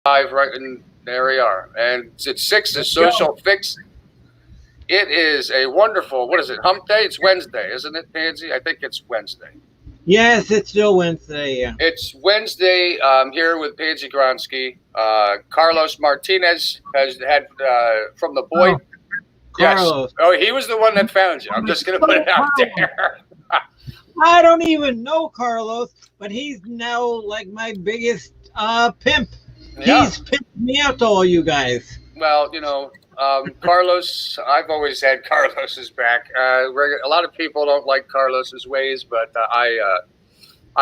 live right in there we are. And it's SiX's social fix. It is a wonderful, what is it, hump day? It's Wednesday, isn't it, Pansy? I think it's Wednesday. Yes, it's still Wednesday. Yeah. It's Wednesday. Here with Pansy Gronski. Carlos Martinez has had from the boy. Oh, Yes. Carlos. Oh, he was the one that found you. I'm just going to put it out there. I don't even know Carlos, but he's now like my biggest pimp. Yeah. He's pimped me out to all you guys. Well, Carlos, I've always had Carlos's back. A lot of people don't like Carlos's ways, but I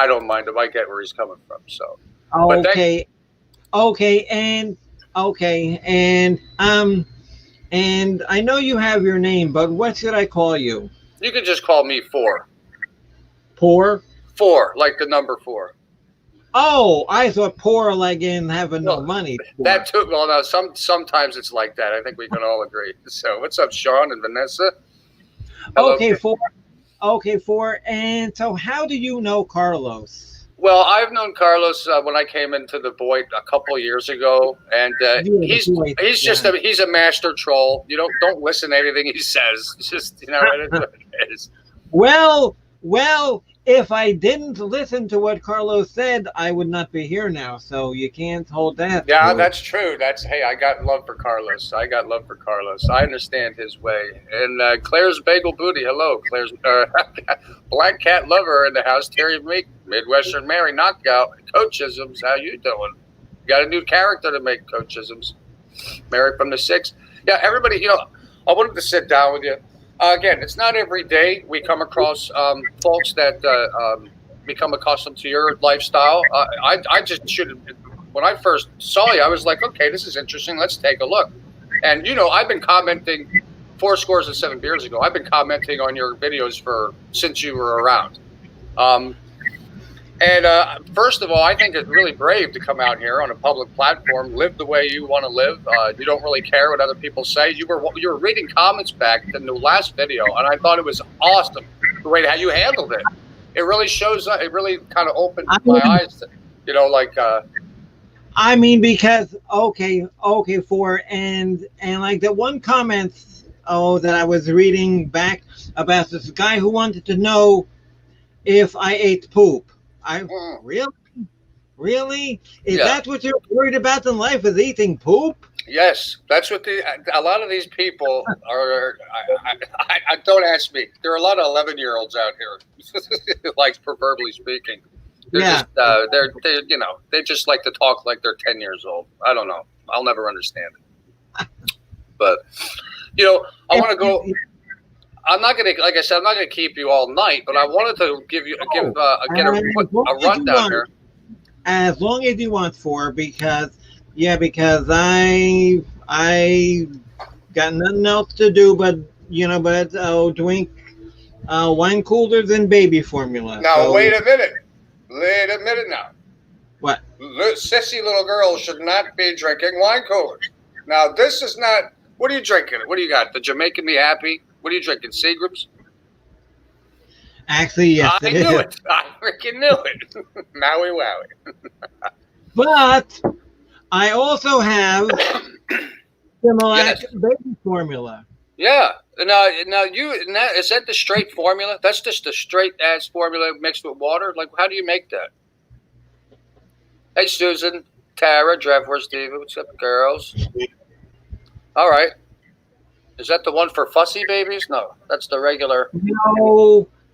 don't mind him. I get where he's coming from. So, but Okay, okay, and I know you have your name, but what should I call you? you can just call me Four. Poor? Four, like the number four. Oh, I thought poor like in having no Well, money. That too. Well, now sometimes it's like that. I think we can all agree. So, what's up, Sean and Vanessa? Hello. Okay, four. Okay, four. And so, how do you know Carlos? Well, I've known Carlos when I came into the Boyd a couple of years ago, and he's just he's a master troll. You don't listen to anything he says. It's just it is what it is. Well, if I didn't listen to what Carlos said, I would not be here now. So you can't hold that. Yeah, that's true. Hey, I got love for Carlos. I understand his way. And Claire's Bagel Booty. Hello, Claire's Black Cat Lover in the house. Terry Meek, Midwestern Mary Knockout. Coachisms. How you doing? Got a new character to make, Coachisms. Mary from the Six. Yeah, everybody. I wanted to sit down with you. Again, it's not every day we come across folks that become accustomed to your lifestyle. I just should. When I first saw you, I was like, okay, this is interesting. Let's take a look. And I've been commenting 7 years ago. I've been commenting on your videos since you were around. First of all, I think it's really brave to come out here on a public platform, live the way you want to live. You don't really care what other people say. You were reading comments back in the last video, and I thought it was awesome the way how you handled it. It really shows. It really kind of opened my eyes. I mean, because for and like the one comment that I was reading back about this guy who wanted to know if I ate poop. Really? Is that what you're worried about in life? Is eating poop? Yes, that's what a lot of these people are. I don't ask me. There are a lot of 11-year-olds out here, like proverbially speaking. They're just they just like to talk like they're 10 years old. I don't know. I'll never understand it. But I want to go. I'm not gonna, like I said, I'm not gonna keep you all night, but I wanted to get a rundown here. As long as you want for, because I got nothing else to do but drink wine coolers and baby formula. Now wait a minute now. What? Sissy little girls should not be drinking wine coolers. Now this is not. What are you drinking? What do you got? The Jamaican Me Happy. What are you drinking? Seagram's? Actually, yes. I knew it. I freaking knew it. Maui wowie. But I also have Similac baby formula. Yeah. Now is that the straight formula? That's just the straight ass formula mixed with water? Like, how do you make that? Hey, Susan, Tara, Dreadford, Steven, what's up, girls? All right. Is that the one for fussy babies? No, that's the regular.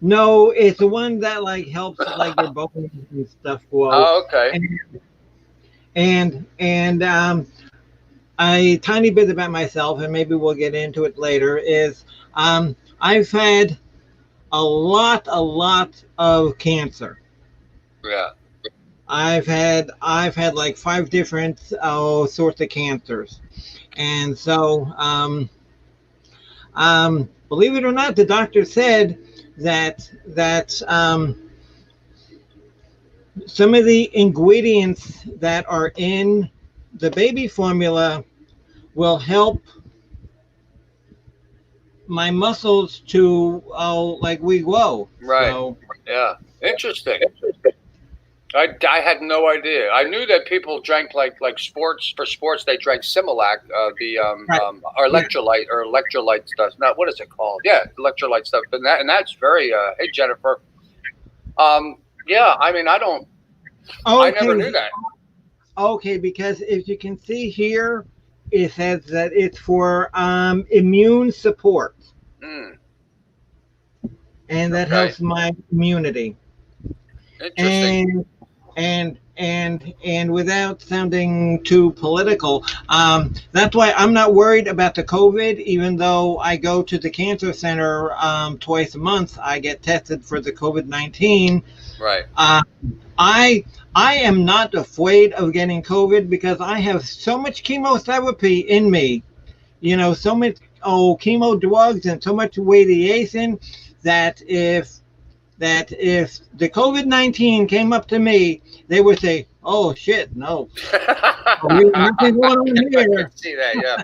No, it's the one that like helps like your bones and stuff grow. Oh, okay. And a tiny bit about myself, and maybe we'll get into it later. Is I've had a lot of cancer. Yeah. I've had like 5 different sorts of cancers, and so believe it or not, the doctor said that some of the ingredients that are in the baby formula will help my muscles to like regrow. Right. So, yeah. Interesting. I had no idea. I knew that people drank like sports for sports. They drank Similac, the Right. or Yeah. electrolyte stuff. Not what is it called? Yeah, electrolyte stuff. And that's very. Hey Jennifer. Yeah. I mean, I don't. I never knew Okay. that. Okay, because if you can see here, it says that it's for immune support, Mm, and that okay. helps my immunity. Interesting. And without sounding too political, that's why I'm not worried about the COVID. Even though I go to the cancer center twice a month, I get tested for the COVID-19. Right. I I am not afraid of getting COVID because I have so much chemotherapy in me. So much chemo drugs and so much radiation that if the COVID-19 came up to me, they would say, "Oh shit, no, nothing going on I here." can see that. Yeah.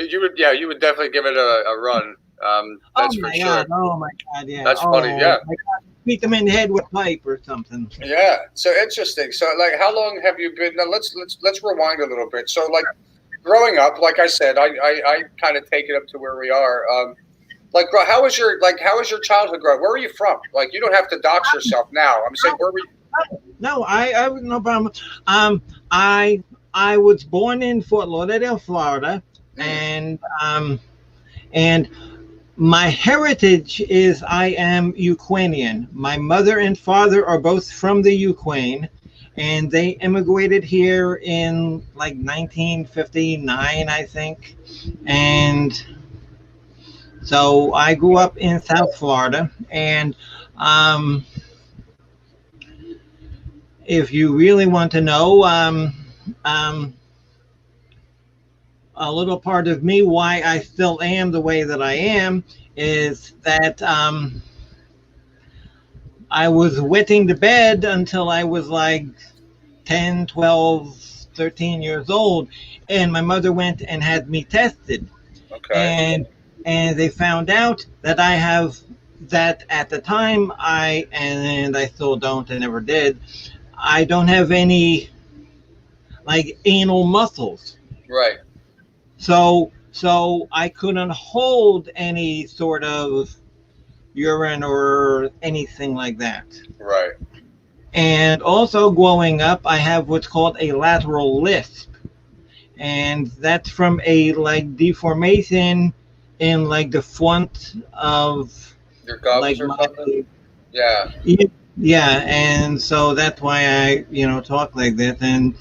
You would definitely give it a run. Oh That's for my sure. god! Oh my god! Yeah! That's funny. Oh Yeah. my god! Beat them in the head with a pipe or something. Yeah. So interesting. So like, how long have you been? Now let's rewind a little bit. So like, growing up, like I said, I kind of take it up to where we are. Like, how was your childhood growing? Where were you from? Like, you don't have to dox yourself now. I'm saying, where were you? No, I no problem. Um, I was born in Fort Lauderdale, Florida, Mm, and my heritage is I am Ukrainian. My mother and father are both from the Ukraine, and they immigrated here in like 1959, I think. And so I grew up in South Florida, and um, if you really want to know, um, a little part of me why I still am the way that I am is that I was wetting the bed until I was like 10, 12, 13 years old, and my mother went and had me tested, okay. and they found out that I have that at the time I still don't and never did. I don't have any like anal muscles. Right. So I couldn't hold any sort of urine or anything like that. Right. And also growing up, I have what's called a lateral lisp, and that's from a like deformation in like the front of Your gums like or my something? Yeah. yeah, and so that's why I talk like this. And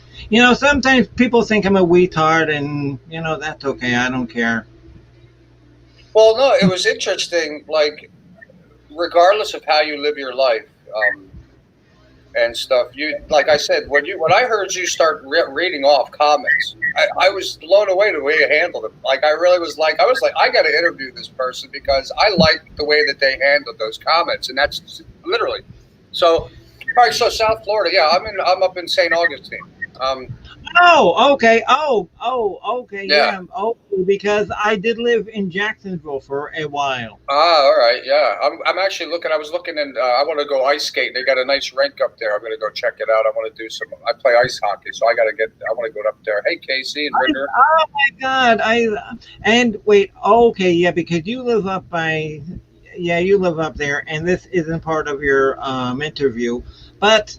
sometimes people think I'm a retard, and that's okay. I don't care. Well, no, it was interesting. Like, regardless of how you live your life, and stuff, like I said, when I heard you start reading off comments, I was blown away the way you handled it. Like, I was like, I got to interview this person because I like the way that they handled those comments, and that's literally. So, all right, so South Florida, yeah, I'm up in St. Augustine. Um, Oh, okay. Okay. yeah. Yeah. Oh, because I did live in Jacksonville for a while. All right, yeah. I'm actually looking. I was looking, and I want to go ice skating. They got a nice rink up there. I'm going to go check it out. I want to do some. I play ice hockey, so I want to go up there. Hey, Casey and Ritter. Oh my God! And wait. Okay, yeah, because you live up by, yeah, you live up there, and this isn't part of your interview, but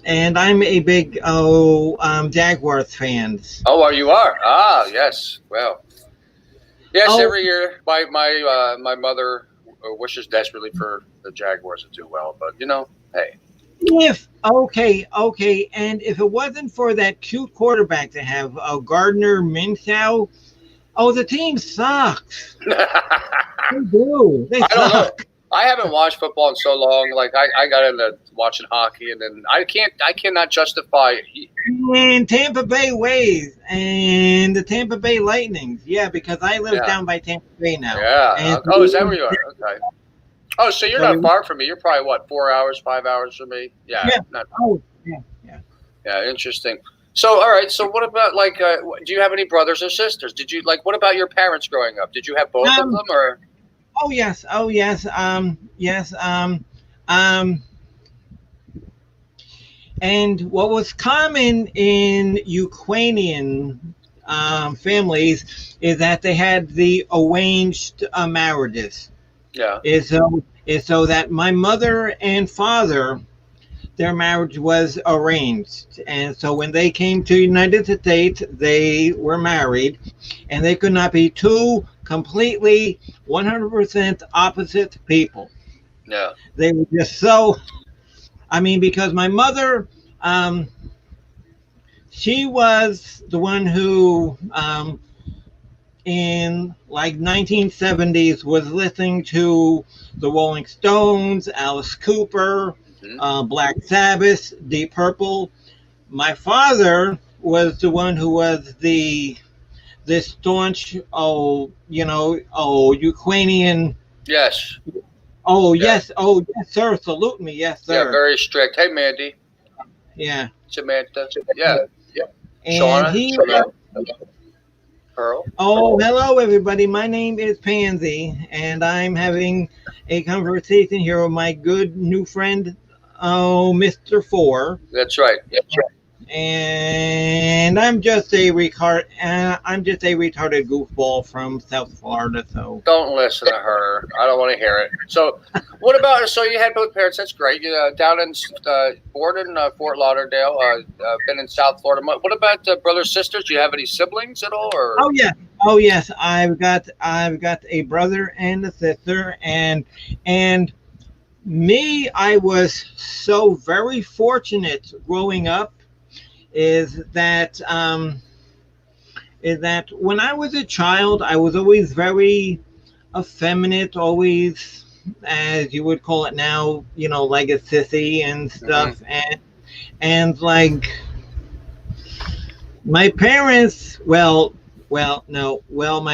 and I'm a big Jaguars fan. Oh, you are. Ah, yes. Well, yes. Oh, Every year, my mother wishes desperately for the Jaguars to do well, but hey. if okay, and if it wasn't for that cute quarterback to have, Gardner Minshew, the team sucks. They do. They I don't know. suck. I haven't watched football in so long. Like I got into watching hockey, and then I cannot justify. And Tampa Bay Waves and the Tampa Bay Lightnings. Yeah, because I live Yeah. down by Tampa Bay now. Yeah. And Oh, is that where you are? Okay. Oh, so you're so not far from me. You're probably what, 4 hours, 5 hours from me? Yeah. yeah. Not, Yeah. yeah. Interesting. So, all right. So, what about like? Do you have any brothers or sisters? Did you like? What about your parents growing up? Did you have both of them, or? Oh yes. Yes. And what was common in Ukrainian families is that they had the arranged marriages. Yeah. Is so that my mother and father, their marriage was arranged, and so when they came to the United States, they were married, and they could not be two completely 100% opposite people. Yeah. They were just so. I mean, because my mother, um, she was the one who, in like 1970s, was listening to the Rolling Stones, Alice Cooper, Black Sabbath, Deep Purple. My father was the one who was the staunch, Ukrainian. Yes. Oh Yeah. yes, oh yes, sir. Salute me, yes, Yeah. sir. Very strict. Hey, Mandy. Yeah. Samantha. Yeah. And Shauna. he. Hello. Pearl. Oh, hello, everybody. My name is Pansy, and I'm having a conversation here with my good new friend, Mr. Four. That's right. And I'm just a retarded goofball from South Florida. So Don't listen to her. I don't want to hear it. So, what about? So you had both parents. That's great. You down in born in Fort Lauderdale. Been in South Florida. What about brothers, sisters? Do you have any siblings at all? Or oh yes, I've got a brother and a sister, and me, I was so very fortunate growing up. Is that when I was a child, I was always very effeminate, always, as you would call it now, like a sissy and stuff, and like my parents, my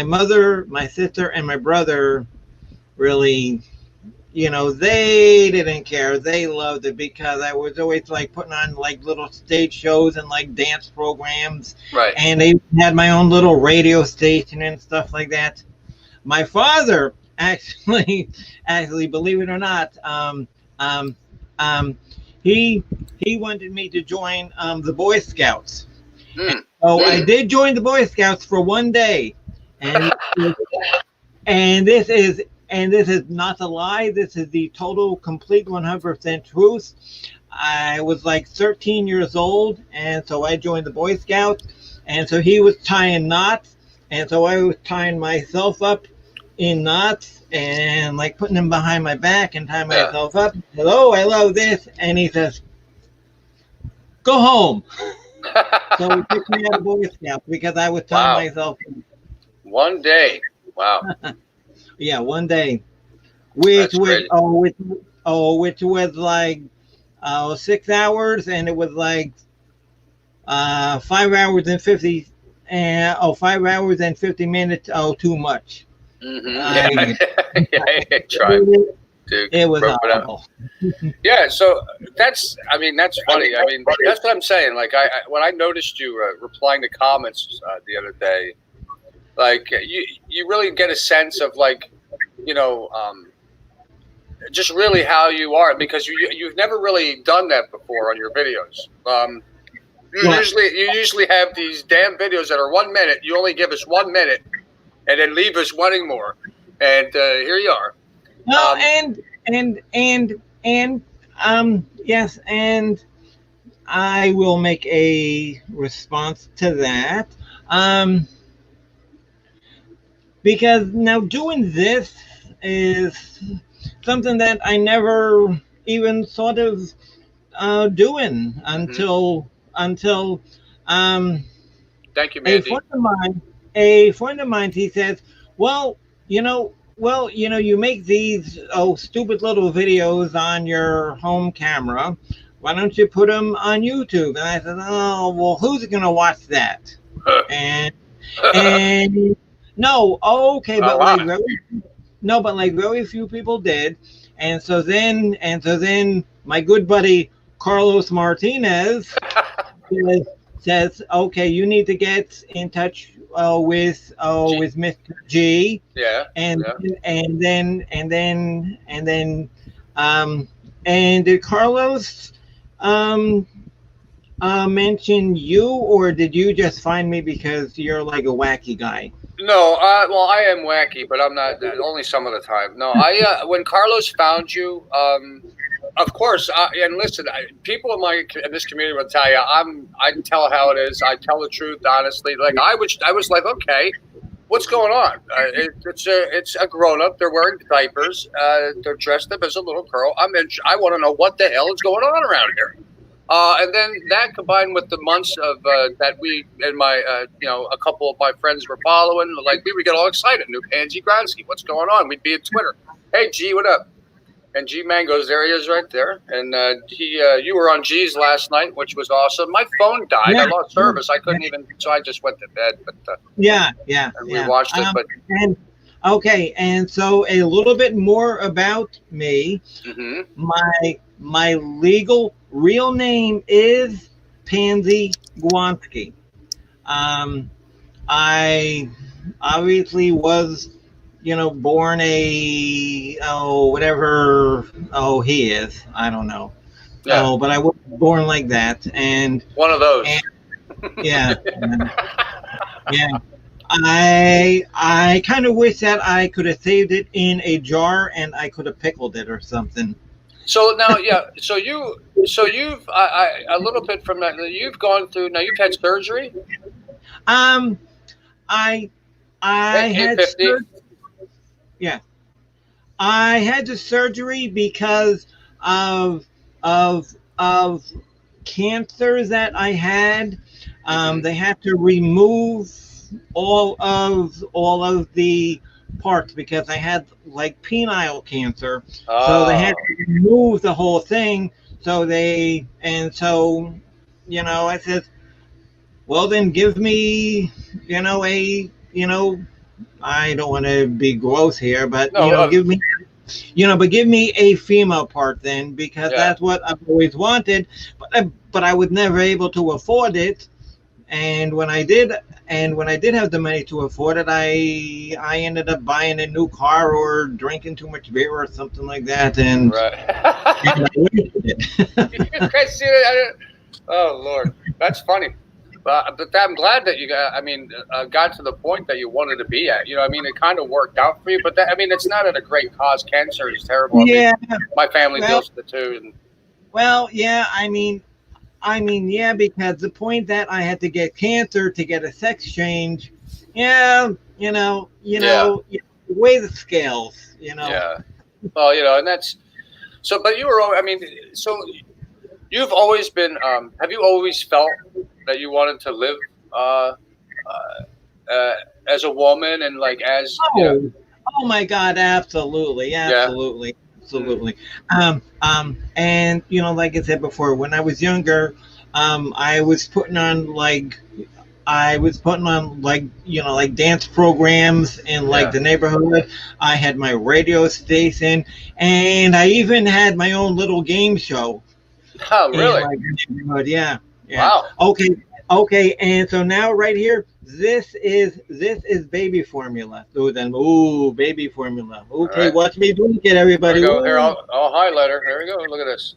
mother, my sister, and my brother really, they didn't care. They loved it because I was always like putting on like little stage shows and like dance programs. Right. And they had my own little radio station and stuff like that. My father actually, believe it or not, he wanted me to join the Boy Scouts. So I did join the Boy Scouts for one day, and this is not a lie. This is the total, complete, 100% truth. I was like 13 years old, and so I joined the Boy Scouts, and so he was tying knots, and so I was tying myself up in knots and like putting them behind my back and tying myself up. Hello, I love this. And he says, go home. So he took me out of Boy Scouts because I was tying myself in. One day. Wow. Yeah, one day. Which was like 6 hours, and it was like 5 hours and 50 5 hours and 50 minutes. Oh, too much. Try. Dude, it was horrible. Yeah, so that's funny. I mean, that's what I'm saying. Like, when I noticed you replying to comments the other day, like you really get a sense of like, just really how you are, because you've never really done that before on your videos. You usually have these damn videos that are 1 minute. You only give us 1 minute, and then leave us wanting more. And here you are. No, yes, and I will make a response to that. Because now doing this is something that I never even thought of doing until Thank you, Mandy. A friend of mine, he says, well, you make these stupid little videos on your home camera. Why don't you put them on YouTube? And I said, oh, well, who's going to watch that? and no, okay, but very few people did. And so then my good buddy Carlos Martinez says, okay, you need to get in touch with Mr. G. Yeah. And Carlos mention you, or did you just find me because you're like a wacky guy? No, well, I am wacky, but I'm not. Only some of the time. No, when Carlos found you, of course, and listen, people in this community will tell you, I tell how it is. I tell the truth honestly. Like I was like, okay, what's going on? It's a grown up. They're wearing diapers. They're dressed up as a little girl. I want to know what the hell is going on around here. And then that combined with the months of that we and my a couple of my friends were following, like we would get all excited. New Pansy Gronski, what's going on? We'd be at Twitter. Hey G, what up? And G Mangoes, there he is right there. And you were on G's last night, which was awesome. My phone died. Yeah. I lost service. I couldn't even, so I just went to bed. But yeah. we watched it. But and okay, and so a little bit more about me. mm-hmm. My legal real name is Pansy Gronski. I obviously was, born whatever he is. I don't know. Yeah. Oh, but I was born like that, and one of those. Yeah. Yeah. I kind of wish that I could have saved it in a jar and I could have pickled it or something. So now, you've a little bit from that. You've gone through. Now you've had surgery. I had yeah, I had the surgery because of cancer that I had. They had to remove all of the parts because I had like penile cancer. So they had to remove the whole thing. I said, well, then give me, I don't want to be gross here, but give me, give me a female part then, because that's what I've always wanted, but I was never able to afford it. And when I did have the money to afford it, I ended up buying a new car or drinking too much beer or something like that, and, right. and I wasted it. Oh Lord, that's funny. But I'm glad that you got to the point that you wanted to be at. It kind of worked out for you. But it's not at a great cause. Cancer is terrible. My family deals with it too. And well, yeah, because the point that I had to get cancer to get a sex change, weigh the scales, Yeah. Well, and that's so. But you were, so you've always been. Have you always felt that you wanted to live as a woman and like as? Oh my God! Absolutely. Absolutely. And like I said before, when I was younger, I was putting on like dance programs in the neighborhood. I had my radio station, and I even had my own little game show. Oh, really? Neighborhood. Yeah. Wow. Okay. And so now right here, this is baby formula. So then, baby formula. Okay, right. Watch me drink it, everybody. Here we go. Here, I'll highlight her. Here we go. Look at this.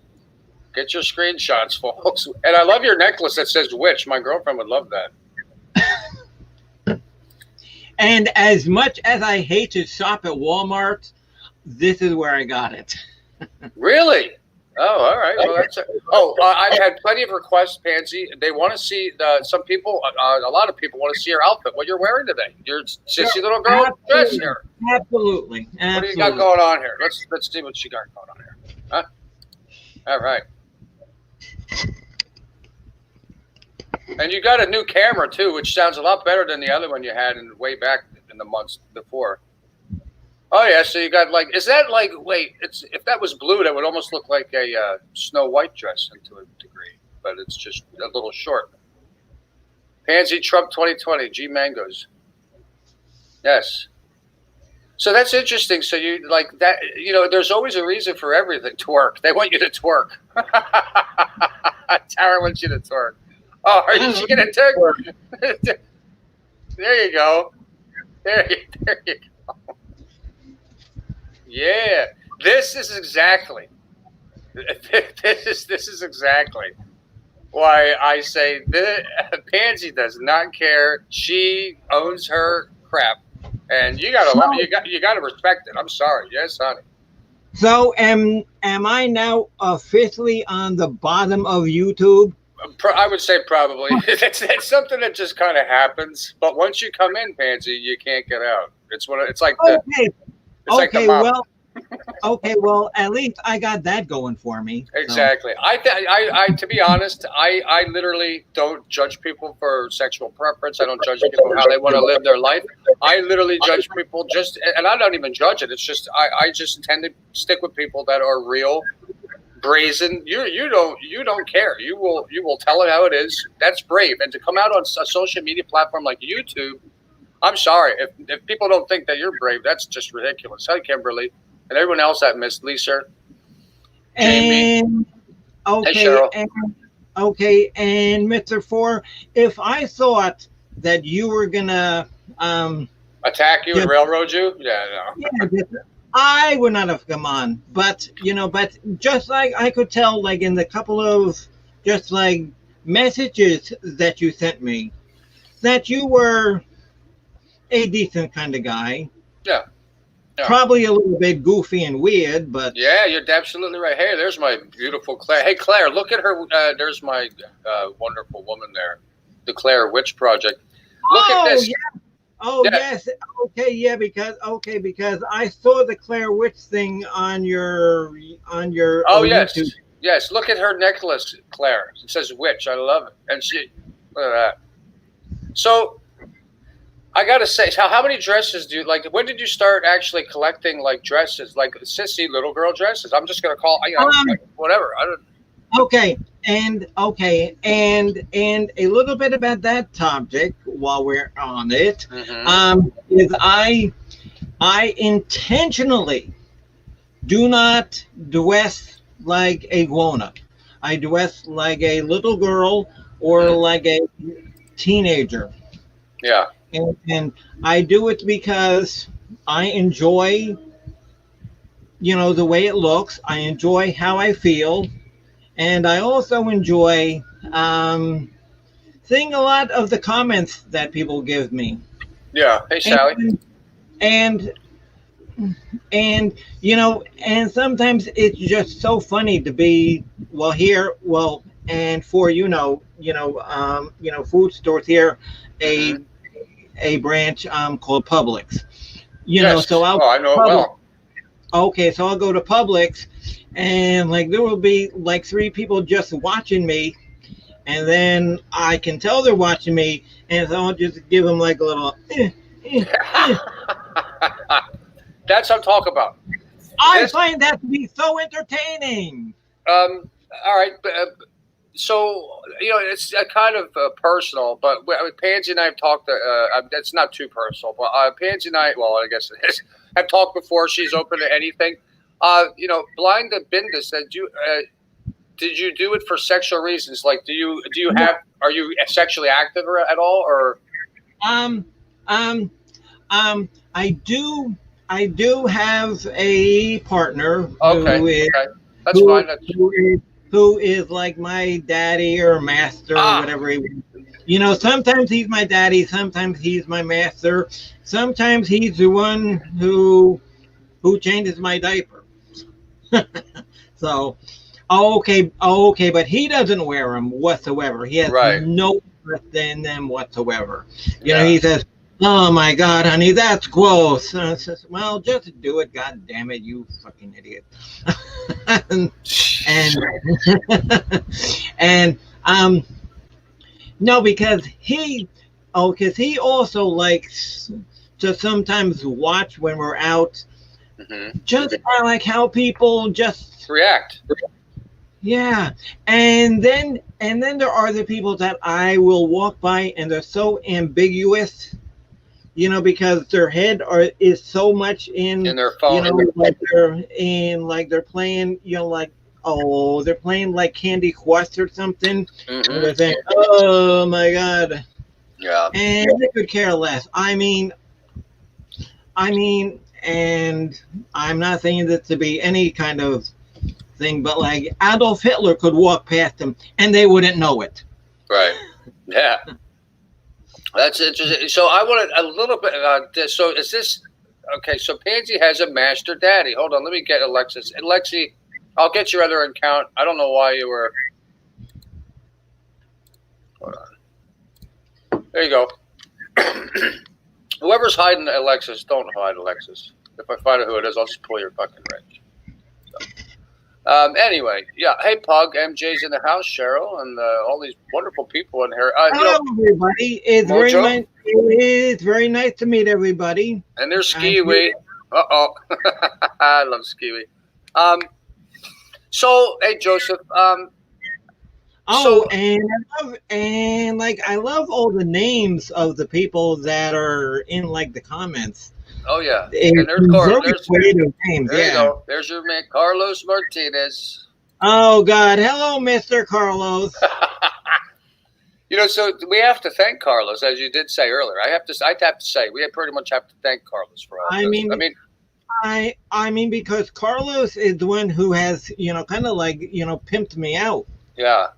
Get your screenshots, folks. And I love your necklace that says "witch." My girlfriend would love that. And as much as I hate to shop at Walmart, this is where I got it. Really? Oh, all right. Well, I've had plenty of requests, Pansy. They want to see some people. A lot of people want to see your outfit. What you're wearing today? Your sissy little girl dress here. Absolutely. What do you got going on here? Let's see what you got going on here. Huh? All right. And you got a new camera too, which sounds a lot better than the other one you had way back in the months before. Oh yeah, so you got is that if that was blue, that would almost look like a Snow White dress to a degree, but it's just a little short. Pansy Trump 2020, G Mangoes. Yes. So that's interesting. So you like that, there's always a reason for everything. Twerk. They want you to twerk. Tara wants you to twerk. Oh, are you going to twerk? There you go. There you go. Yeah, this is exactly. This is exactly. why I say the Pansy does not care. She owns her crap, and you So, you got to respect it. I'm sorry, yes, honey. so am I now officially on the bottom of YouTube? I would say probably it's something that just kind of happens. But once you come in, Pansy, you can't get out. It's like Okay, it's like the okay, mob. well, at least I got that going for me. So. Exactly. I to be honest, I literally don't judge people for sexual preference. I don't judge people how they want to live their life. I literally judge people and I don't even judge it. It's just I just tend to stick with people that are real, brazen. You don't care. You will tell it how it is. That's brave. And to come out on a social media platform like YouTube, I'm sorry if people don't think that you're brave. That's just ridiculous. Hi, Kimberly, and everyone else that missed Lisa. Jamie. And Hey, okay, Cheryl. and Mr. Four, if I thought that you were gonna Attack you and just, railroad you? Yeah, no. yeah, I would not have come on. But but just like I could tell, like in the couple of just like messages that you sent me, that you were a decent kind of guy. Yeah. Yeah. Probably a little bit goofy and weird, but Yeah, you're absolutely right. Hey, there's my beautiful Claire. Hey, Claire, look at her. There's my wonderful woman there, the Claire Witch Project. Look at this. yeah. Oh Yeah. yes, because I saw the Claire Witch thing on your Oh, yes. YouTube. Yes, look at her necklace, Claire. It says witch. I love it. And look at that. So, I gotta say, how many dresses do you like? When did you start actually collecting like dresses, like sissy little girl dresses? I'm just gonna call, like, whatever. I don't. And a little bit about that topic while we're on it. Mm-hmm. Is I intentionally do not dress like a grown up. I dress like a little girl or like a teenager. Yeah. And I do it because I enjoy, the way it looks. I enjoy how I feel. And I also enjoy seeing a lot of the comments that people give me. Yeah. Hey, Sally. And and sometimes it's just so funny to be and for food stores here, Mm-hmm. a branch called Publix. Yes. So I know it well. Okay, so I'll go to Publix, and like there will be like 3 people just watching me, and then I can tell they're watching me, and so I'll just give them like a little. That's what I'm talking about. I find that to be so entertaining. All right. So, it's kind of personal, but Pansy and I have talked. It's not too personal, but Pansy and I, well, I guess it is, have talked before. She's open to anything. Blind to Binda said, did you do it for sexual reasons? Like, are you sexually active at all, or? I do have a partner Okay. who is Okay. That's fine. who is like my daddy or master or whatever he is. Sometimes he's my daddy, sometimes he's my master, sometimes he's the one who changes my diaper. So, okay, but he doesn't wear them whatsoever. He has no interest in them whatsoever. He says, "Oh my God, honey, that's gross." And I says, "Well, just do it, God damn it, you fucking idiot." and no, because he also likes to sometimes watch when we're out, just like how people just react. Yeah, and then there are the people that I will walk by and they're so ambiguous. Because their head is so much in their phone. They're playing, they're playing like Candy Crush or something. Mm-hmm. And they're saying, "Oh my God." Yeah. And they could care less. I mean, and I'm not saying this to be any kind of thing, but like Adolf Hitler could walk past them and they wouldn't know it. Right. Yeah. That's interesting. So I wanted a little bit. So is this okay? So Pansy has a master daddy. Hold on, let me get Alexis. And Lexi, I'll get your other account. I don't know why you were. Hold on. There you go. Whoever's hiding Alexis, don't hide Alexis. If I find out who it is, I'll just pull your fucking wrench. So. Anyway, yeah. Hey, Pug, MJ's in the house, Cheryl, and all these wonderful people in here. Hello, everybody. It's very nice. It's very nice to meet everybody. And there's Skiwi. Uh-oh. I love Skiwi. So, hey, Joseph. I love all the names of the people that are in like the comments. Oh yeah, and there's creative names. There you go. There's your man, Carlos Martinez. Oh God, hello, Mr. Carlos. So we have to thank Carlos, as you did say earlier. I have to say we pretty much have to thank Carlos for all this. I mean, because Carlos is the one who has, kind of like, pimped me out. Yeah.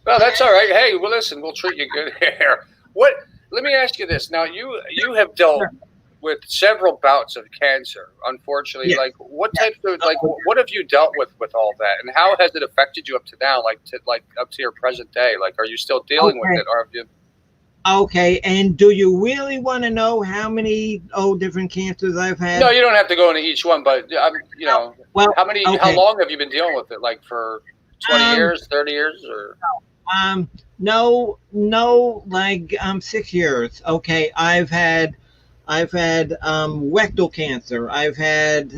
Well, that's all right. Hey, well, listen, we'll treat you good here. Let me ask you this. Now, you have dealt with several bouts of cancer, unfortunately. Yeah. Like, what types of, what have you dealt with all that? And how has it affected you up to now, up to your present day? Like, are you still dealing with it? Or have you... Okay, and do you really want to know how many different cancers I've had? No, you don't have to go into each one, but well, how long have you been dealing with it? Like for 20 years, 30 years, or? No, like 6 years. Okay, I've had rectal cancer. I've had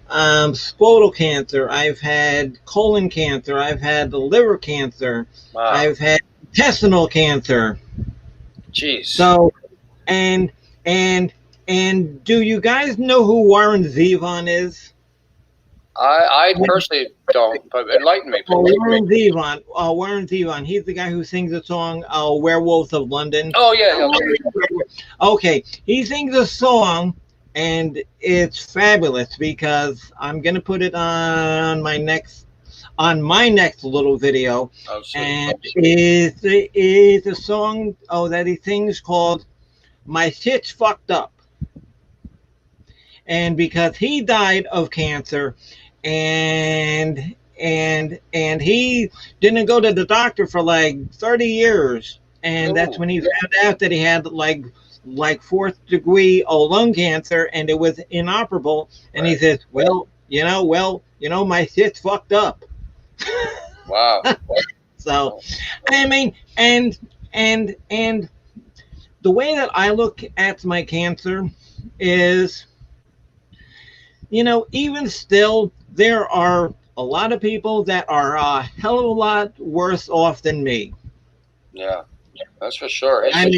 scrotal cancer. I've had colon cancer. I've had liver cancer. Wow. I've had intestinal cancer. Jeez. So, and do you guys know who Warren Zevon is? I personally don't, but enlighten me, please. Warren Zevon. He's the guy who sings the song "Werewolves of London." Oh yeah. Okay, he sings a song, and it's fabulous because I'm gonna put it on my next little video, and it's a song that he sings called "My Shit's Fucked Up," and because he died of cancer, and he didn't go to the doctor for like 30 years, and that's when he found out that he had like 4th degree lung cancer, and it was inoperable, and he says, well, my shit's fucked up. Wow. So, I mean, and the way that I look at my cancer is, even still, there are a lot of people that are a hell of a lot worse off than me. Yeah, that's for sure. Sam.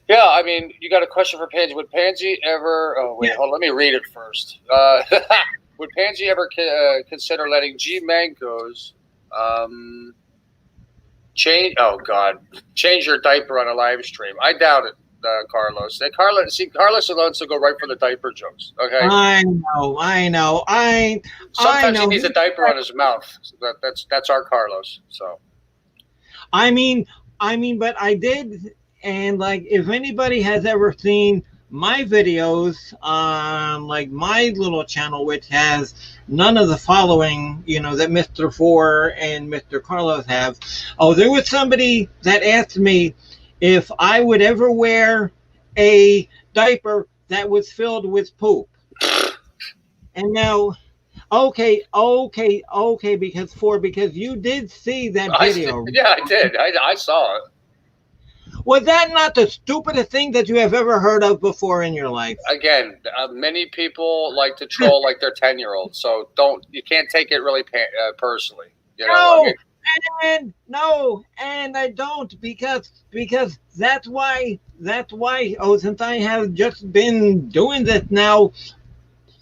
Yeah, I mean, you got a question for Pansy. Would Pansy ever... Oh, wait, hold on, let me read it first. Would Pansy ever consider letting G Mango's change your diaper on a live stream? I doubt it, Carlos. Carlos alone will go right for the diaper jokes, okay? I know. Sometimes he needs a diaper on his mouth. That's our Carlos, so... I mean, but I did... And if anybody has ever seen my videos on my little channel, which has none of the following, that Mr. Four and Mr. Carlos have. There was somebody that asked me if I would ever wear a diaper that was filled with poop. And now, okay, because you did see that video. I did. I saw it. Was that not the stupidest thing that you have ever heard of before in your life? Again, many people like to troll like they're 10-year-olds, so you can't take it really personally. And I don't because that's why. Since I have just been doing this now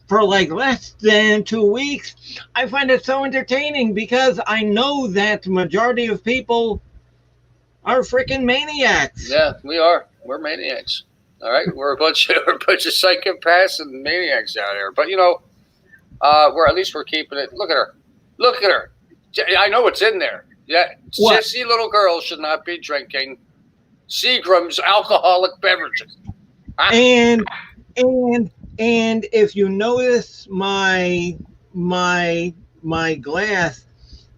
for less than 2 weeks, I find it so entertaining because I know that the majority of people are freaking maniacs. Yeah, we are. We're maniacs. All right, we're a bunch of psychopaths and maniacs out here. But we're at least we're keeping it. Look at her. Look at her. I know what's in there. Yeah, What? sissy little girls should not be drinking Seagram's alcoholic beverages. And if you notice my glass,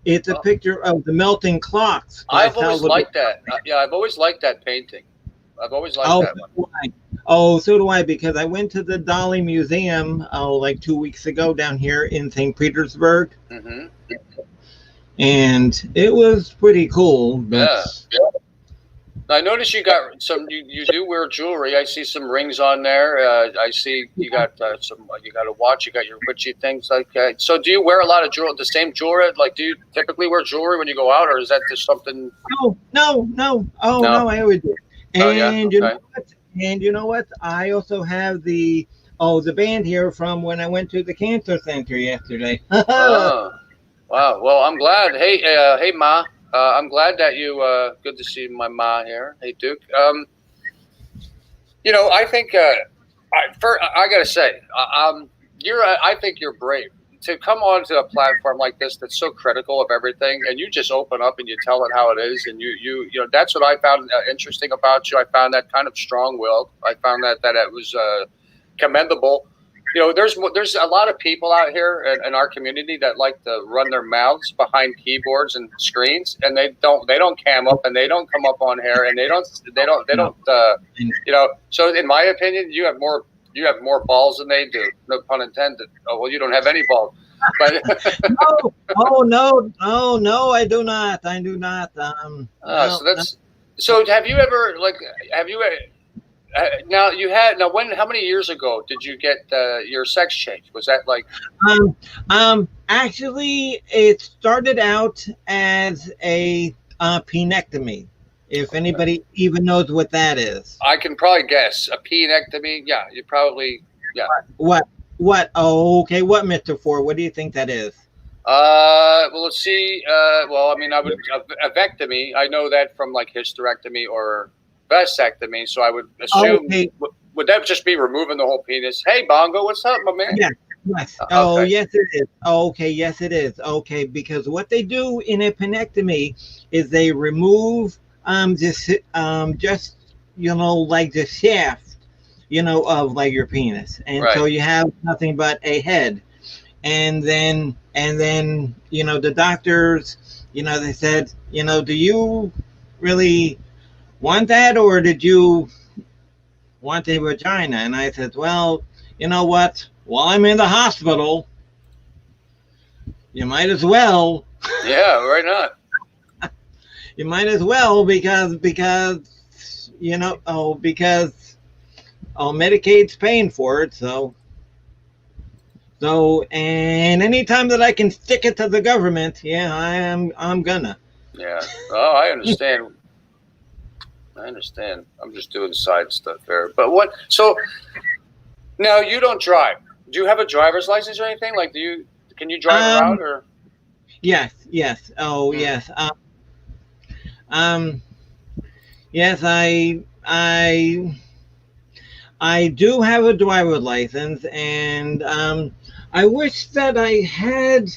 it's a picture of the melting clocks. I've always liked that. Yeah, I've always liked that painting. I've always liked that one. So do I, because I went to the Dolly Museum like 2 weeks ago down here in St. Petersburg. Mm-hmm. And it was pretty cool. But yeah. I noticed you got some. You do wear jewelry. I see some rings on there. I see you got some. You got a watch. You got your witchy things like that. So, do you wear a lot of jewelry? The same jewelry? Like, do you typically wear jewelry when you go out, or is that just something? No. Oh no, I always do. And you know what? And you know what? I also have the band here from when I went to the cancer center yesterday. Oh, wow. Well, I'm glad. Hey, Ma. I'm glad that you. Good to see my Ma here. Hey, Duke. I think. I gotta say, I think you're brave to come onto a platform like this that's so critical of everything, and you just open up and you tell it how it is, and you that's what I found interesting about you. I found that kind of strong-willed. I found that it was commendable. There's a lot of people out here in our community that like to run their mouths behind keyboards and screens, and they don't cam up and they don't come up on here and they don't. So in my opinion, you have more balls than they do. No pun intended. Oh well, you don't have any balls. But no, I do not. So have you ever how many years ago did you get your sex change? Was that like? Actually, it started out as a penectomy. If anybody even knows what that is, I can probably guess a penectomy. Yeah, you probably. Yeah. What? Oh, okay. What, Mr. Ford? What do you think that is? Well, let's see. Well, I mean, I would a vasectomy. I know that from like hysterectomy or vasectomy. So I would assume would that just be removing the whole penis? Hey, Bongo, what's up, my man? Yeah. Yes. Oh, okay. Yes, it is. Okay. Yes, it is. Okay, because what they do in a penectomy is they remove just like the shaft, of like your penis, and so you have nothing but a head, and then the doctors, they said, do you really want that, or did you want a vagina? And I said, well, you know what? While I'm in the hospital, you might as well. Yeah, why not? You might as well because Medicaid's paying for it. So and anytime that I can stick it to the government, I'm gonna. Yeah. Oh, I understand. I'm just doing side stuff there. But what? So now you don't drive. Do you have a driver's license or anything? Like, can you drive around or? Yes. Oh, yes. Yes, I do have a driver's license, and I wish that I had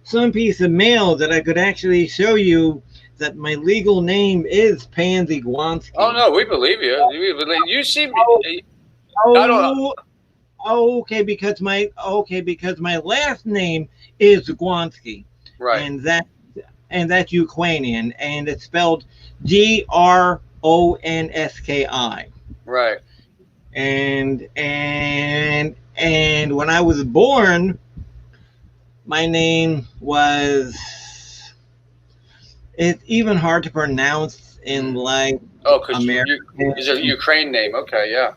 some piece of mail that I could actually show you that my legal name is Pansy Gronski. Oh no, we believe you. You seem. Okay, because my last name is Gronski, right? And that's Ukrainian, and it's spelled Gronski. Right. And when I was born, my name was. It's even hard to pronounce in like American. It's a Ukraine name. Okay, yeah.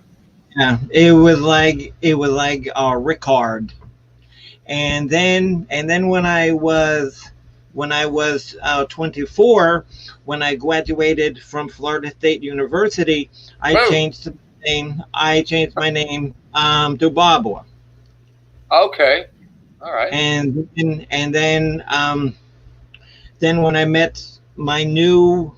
Yeah, it was like Rickard, and then when I was 24, when I graduated from Florida State University, I changed my name to Barbara. Okay, all right. And then when I met my new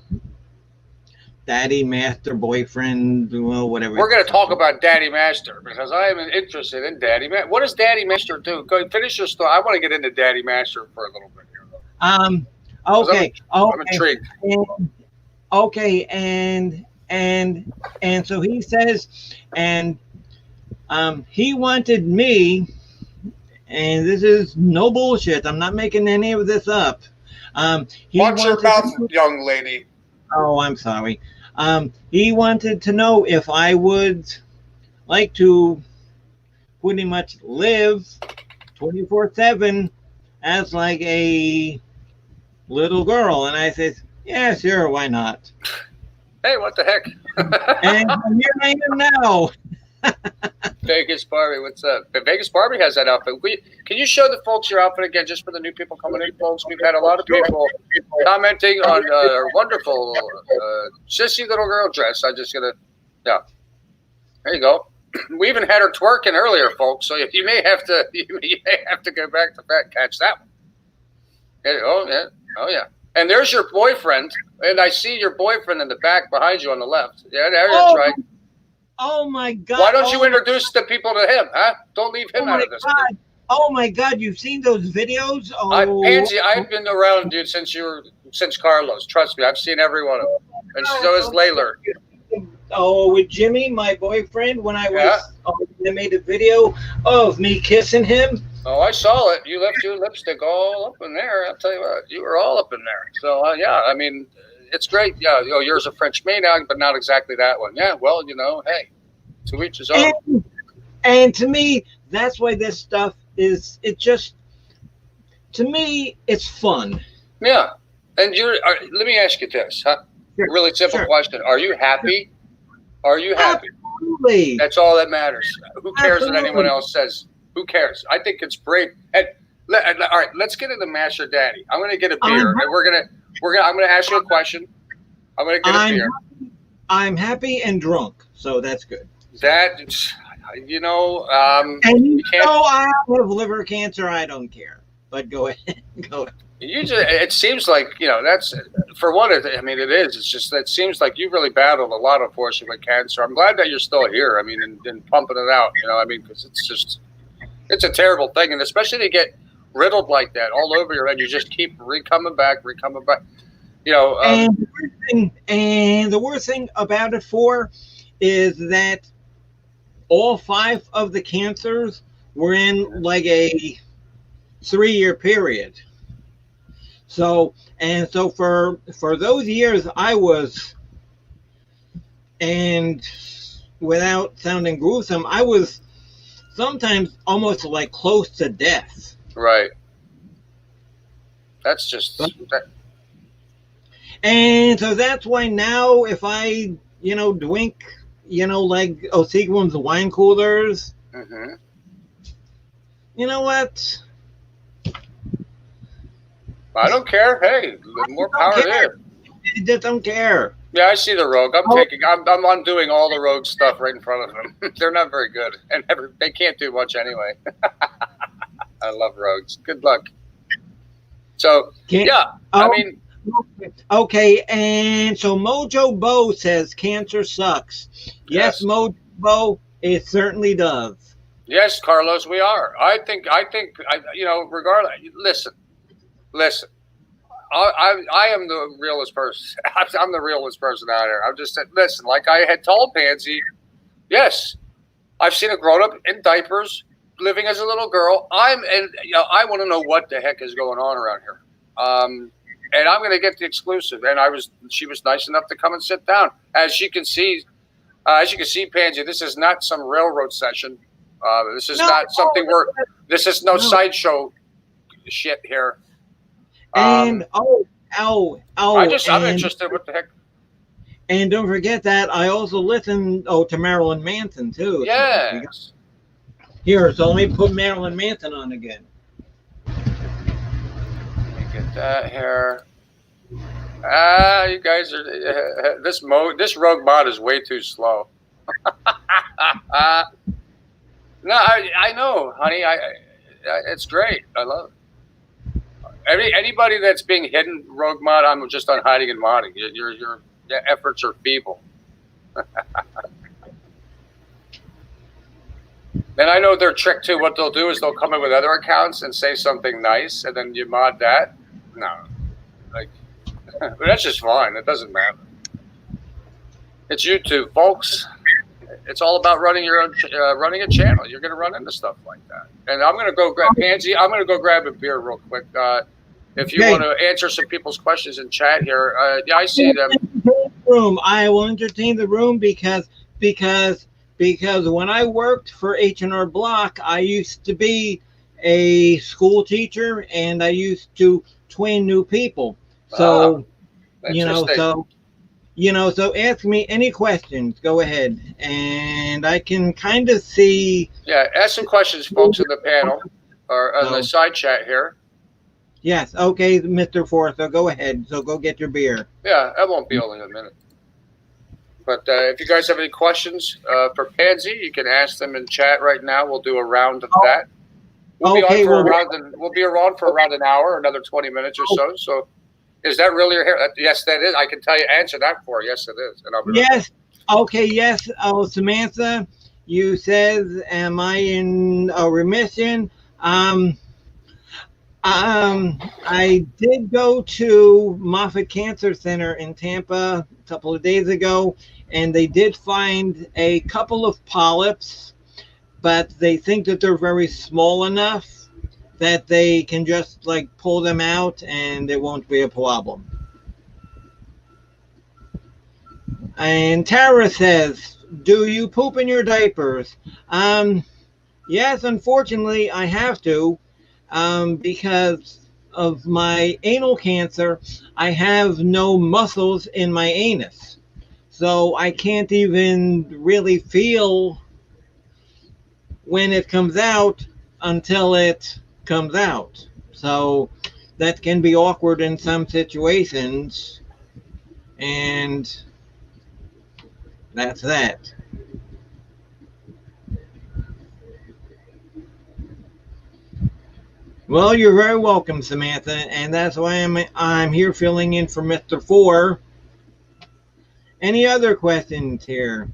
daddy, master, boyfriend, well, whatever. We're going to talk about Daddy Master because I am interested in Daddy Master. What does Daddy Master do? Go finish your story. I want to get into Daddy Master for a little bit here. Okay. I'm intrigued. Okay, and so he says, and he wanted me, and this is no bullshit. I'm not making any of this up. Watch your mouth, young lady. Oh, I'm sorry. He wanted to know if I would like to pretty much live 24/7 as like a little girl, and I said, yeah, sure, why not? Hey, what the heck? And here I am now. Vegas Barbie, what's up? Vegas Barbie has that outfit. Can you show the folks your outfit again, just for the new people coming in, folks? We've had a lot of people commenting on our wonderful sissy little girl dress. Yeah. There you go. We even had her twerking earlier, folks. So you may have to go back to catch that one. Oh yeah. And there's your boyfriend, and I see your boyfriend in the back behind you on the left. Yeah, that's right. Oh my God! Why don't you introduce the people to him, huh? Don't leave him out of this. Oh my God! You've seen those videos? Oh, Pansy, I've been around, dude, since Carlos. Trust me, I've seen every one of them, and so is Layla. Oh, with Jimmy, my boyfriend, when I was, they made a video of me kissing him. Oh, I saw it. You left your lipstick all up in there. I'll tell you what, you were all up in there. So yeah, I mean, it's great. Yeah, yours a French maid, but not exactly that one. Yeah, well, hey, to each his own. And to me, that's why this stuff is. To me, it's fun. Yeah, and let me ask you this, huh? Sure. Really simple question: are you happy? Are you happy? Absolutely. That's all that matters. Who cares what anyone else says? Who cares? I think it's great. And all right, let's get into Master Daddy. I'm going to get a beer, and I'm going to ask you a question. I'm going to get a beer. I'm happy and drunk, so that's good. And I have liver cancer. I don't care. But go ahead. Go ahead. It seems like, that's, for what it is. It's just that it seems like you've really battled a lot, unfortunately, with cancer. I'm glad that you're still here. I mean, and pumping it out, because it's a terrible thing. And especially to get riddled like that all over your head, you just keep coming back. And the worst thing about it is that all 5 of the cancers were in like a 3-year period. So for those years I was, and without sounding gruesome, I was sometimes almost like close to death. Right. That's just and so that's why now if I drink like Seagram's wine coolers, you know what? I don't care. Hey, more power there. I just don't care. Yeah, I see the Rogue. I'm undoing all the Rogue stuff right in front of them. They're not very good, and they can't do much anyway. I love Rogues. Good luck. So Okay, and so Mojo Bo says cancer sucks. Yes, Mojo Bo, it certainly does. Yes, Carlos, we are. I think, regardless. Listen. I am the realest person. I'm the realest person out here. I'm just listen. Like I had told Pansy, yes, I've seen a grown up in diapers living as a little girl. I want to know what the heck is going on around here. And I'm going to get the exclusive. And she was nice enough to come and sit down. As you can see, Pansy, this is not some railroad session. This is not something this is no sideshow shit here. And I'm interested. What the heck? And don't forget that I also listen to Marilyn Manson too. Yes. So let me put Marilyn Manson on again. Let me get that here. You guys are this Rogue mod is way too slow. No, I know, honey. It's great. I love it. Anybody that's being hidden Rogue mod, I'm just on hiding and modding. Yeah, efforts are feeble. And I know their trick too. What they'll do is they'll come in with other accounts and say something nice, and then you mod that. No, like that's just fine. It doesn't matter. It's YouTube, folks. It's all about running your own, running a channel. You're going to run into stuff like that. And I'm going to go grab Pansy. I'm going to go grab a beer real quick. If you want to answer some people's questions in chat here, yeah, I see them. I will entertain the room because when I worked for H&R Block, I used to be a school teacher and I used to train new people. So so ask me any questions. Go ahead, and I can kind of see. Yeah, ask some questions, folks, in the panel or on the side chat here. Yes, okay, Mr. Forth. So go ahead. So go get your beer. Yeah, that won't be only a minute. But if you guys have any questions for Pansy, you can ask them in chat right now. We'll do a round of that. We'll be around for around an hour, another 20 minutes or so. So. Is that really your hair? Yes, that is. I can tell you, answer that for. Yes, it is. And I'll be yes. Okay. Yes. Oh, Samantha, you says, am I in a remission? I did go to Moffitt Cancer Center in Tampa a couple of days ago, and they did find a couple of polyps, but they think that they're very small enough that they can just like pull them out and it won't be a problem. And Tara says, do you poop in your diapers? Yes, unfortunately I have to, because of my anal cancer. I have no muscles in my anus, so I can't even really feel when it comes out until it comes out. So that can be awkward in some situations, and that's that. Well, you're very welcome, Samantha, and that's why I'm here filling in for Mr. 4. Any other questions here?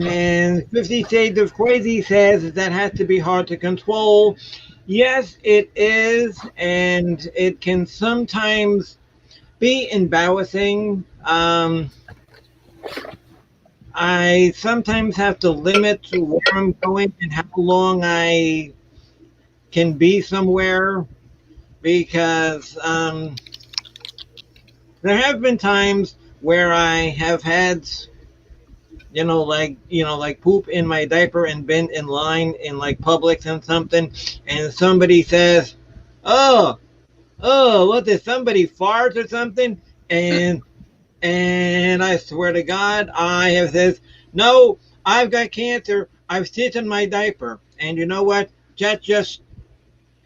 And 50 Shades of Crazy says that has to be hard to control. Yes, it is, and it can sometimes be embarrassing. I sometimes have to limit where I'm going and how long I can be somewhere, because there have been times where I have had like poop in my diaper and been in line in like Publix and something, and somebody says, oh, what, did somebody fart or something? And I swear to God, I have said, no, I've got cancer. I've shit in my diaper. And you know what?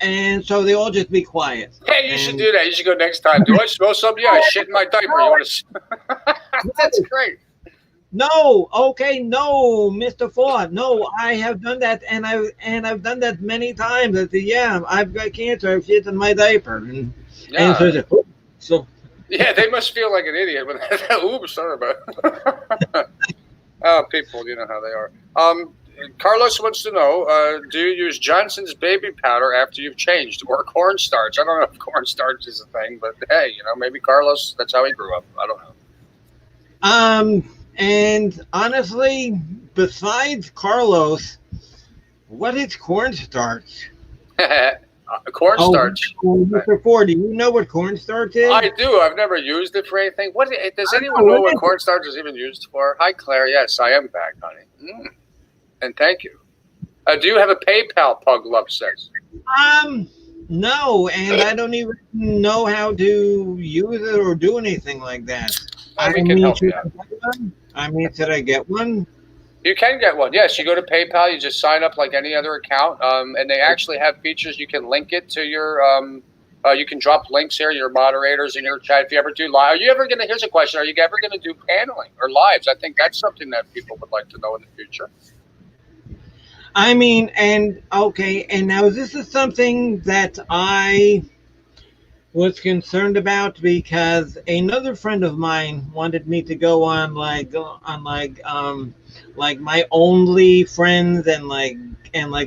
And so they all just be quiet. Hey, you should do that. You should go next time. Do I smell something? Yeah, I shit in my diaper. You want to? That's great. No, okay, no, Mr. Ford, no, I have done that, and I've done that many times. I say, yeah, I've got cancer. I've shit in my diaper, and so yeah, they must feel like an idiot when oops, sorry about it. Oh, people, you know how they are. Carlos wants to know, do you use Johnson's baby powder after you've changed, or cornstarch? I don't know if cornstarch is a thing, but hey, maybe Carlos, that's how he grew up. I don't know. And honestly, besides Carlos, what is cornstarch? Cornstarch. Mr. Ford, do you know what cornstarch is? I do. I've never used it for anything. Does anyone know what cornstarch is even used for? Hi, Claire. Yes, I am back, honey. And thank you. Do you have a PayPal, Pug Love says? No, and I don't even know how to use it or do anything like that. We can help you out. Should I get one? You can get one. Yes, you go to PayPal. You just sign up like any other account, and they actually have features. You can link it to your. You can drop links here. Your moderators in your chat. If you ever do live, are you ever gonna? Here's a question: are you ever gonna do paneling or lives? I think that's something that people would like to know in the future. And now this is something that I was concerned about because another friend of mine wanted me to go on like my only friends and like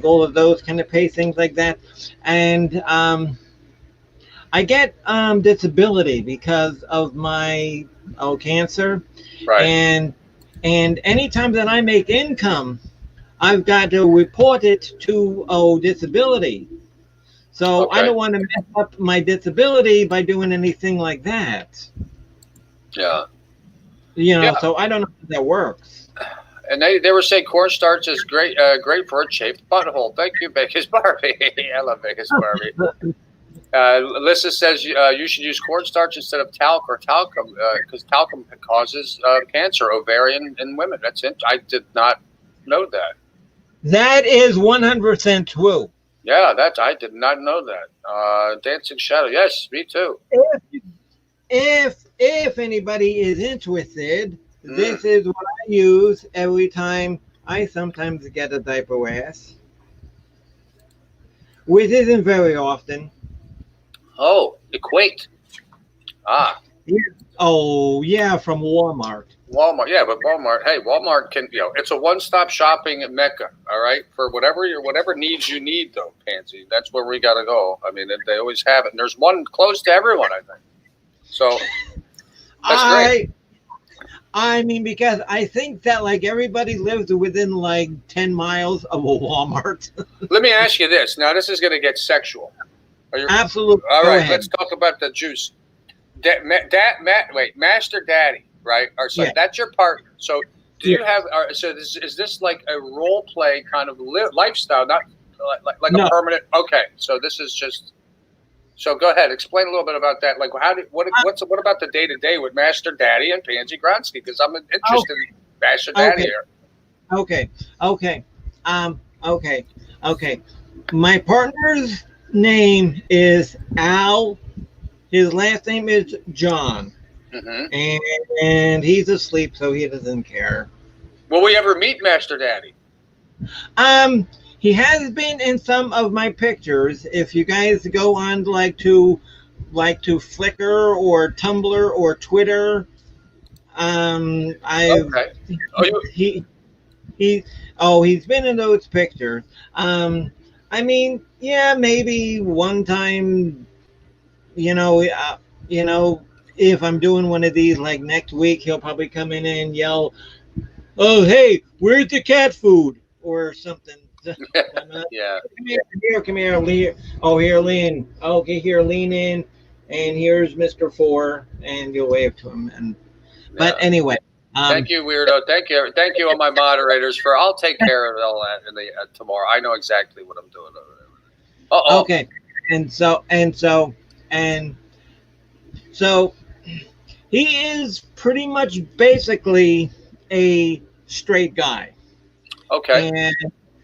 all of those kind of pay things like that, and I get disability because of my cancer, Right. and anytime that I make income, I've got to report it to disability. So I Okay. don't want to mess up my disability by doing anything like that. Yeah. You know, Yeah. so I don't know how that works. And they were saying cornstarch is great for a chafed butthole. Thank you, Vegas Barbie. I love Vegas Barbie. Alyssa says you should use cornstarch instead of talc or talcum because talcum causes cancer, ovarian in women. That's it. I did not know that. That is 100% true. Yeah, I did not know that. Dancing Shadow. Yes, me too. If anybody is interested, this is what I use every time I sometimes get a diaper rash, which isn't very often. Oh, Equate. Ah. Oh yeah, from Walmart. Walmart, yeah, but Walmart, hey, Walmart can, it's a one-stop shopping mecca, all right, for whatever needs you need, though, Pansy. That's where we got to go. I mean, they always have it, and there's one close to everyone, I think. So that's great. I mean, because I think that like everybody lives within like 10 miles of a Walmart. Let me ask you this. Now, this is going to get sexual. Absolutely. All right, let's talk about the juice. Master Daddy, right? Or so that's your partner. So do you have? So is this like a role play kind of lifestyle, not like a permanent? Okay, so this is just. So go ahead, explain a little bit about that. Like, what about the day to day with Master Daddy and Pansy Gronski? Because I'm interested in Master Daddy here. Okay. My partner's name is Al. His last name is John, and he's asleep, so he doesn't care. Will we ever meet Master Daddy? He has been in some of my pictures. If you guys go on to Flickr or Tumblr or Twitter, he's been in those pictures. I mean, yeah, maybe one time. If I'm doing one of these like next week, he'll probably come in and yell, "Oh, hey, where's the cat food?" or something. Yeah. Come here, Lee. Oh, here, lean. Okay, here, lean in, and here's Mr. Four, and you'll wave to him. But anyway. Thank you, weirdo. Thank you, all my moderators I'll take care of all that in the tomorrow. I know exactly what I'm doing over there. Okay, so he is pretty much basically a straight guy. Okay.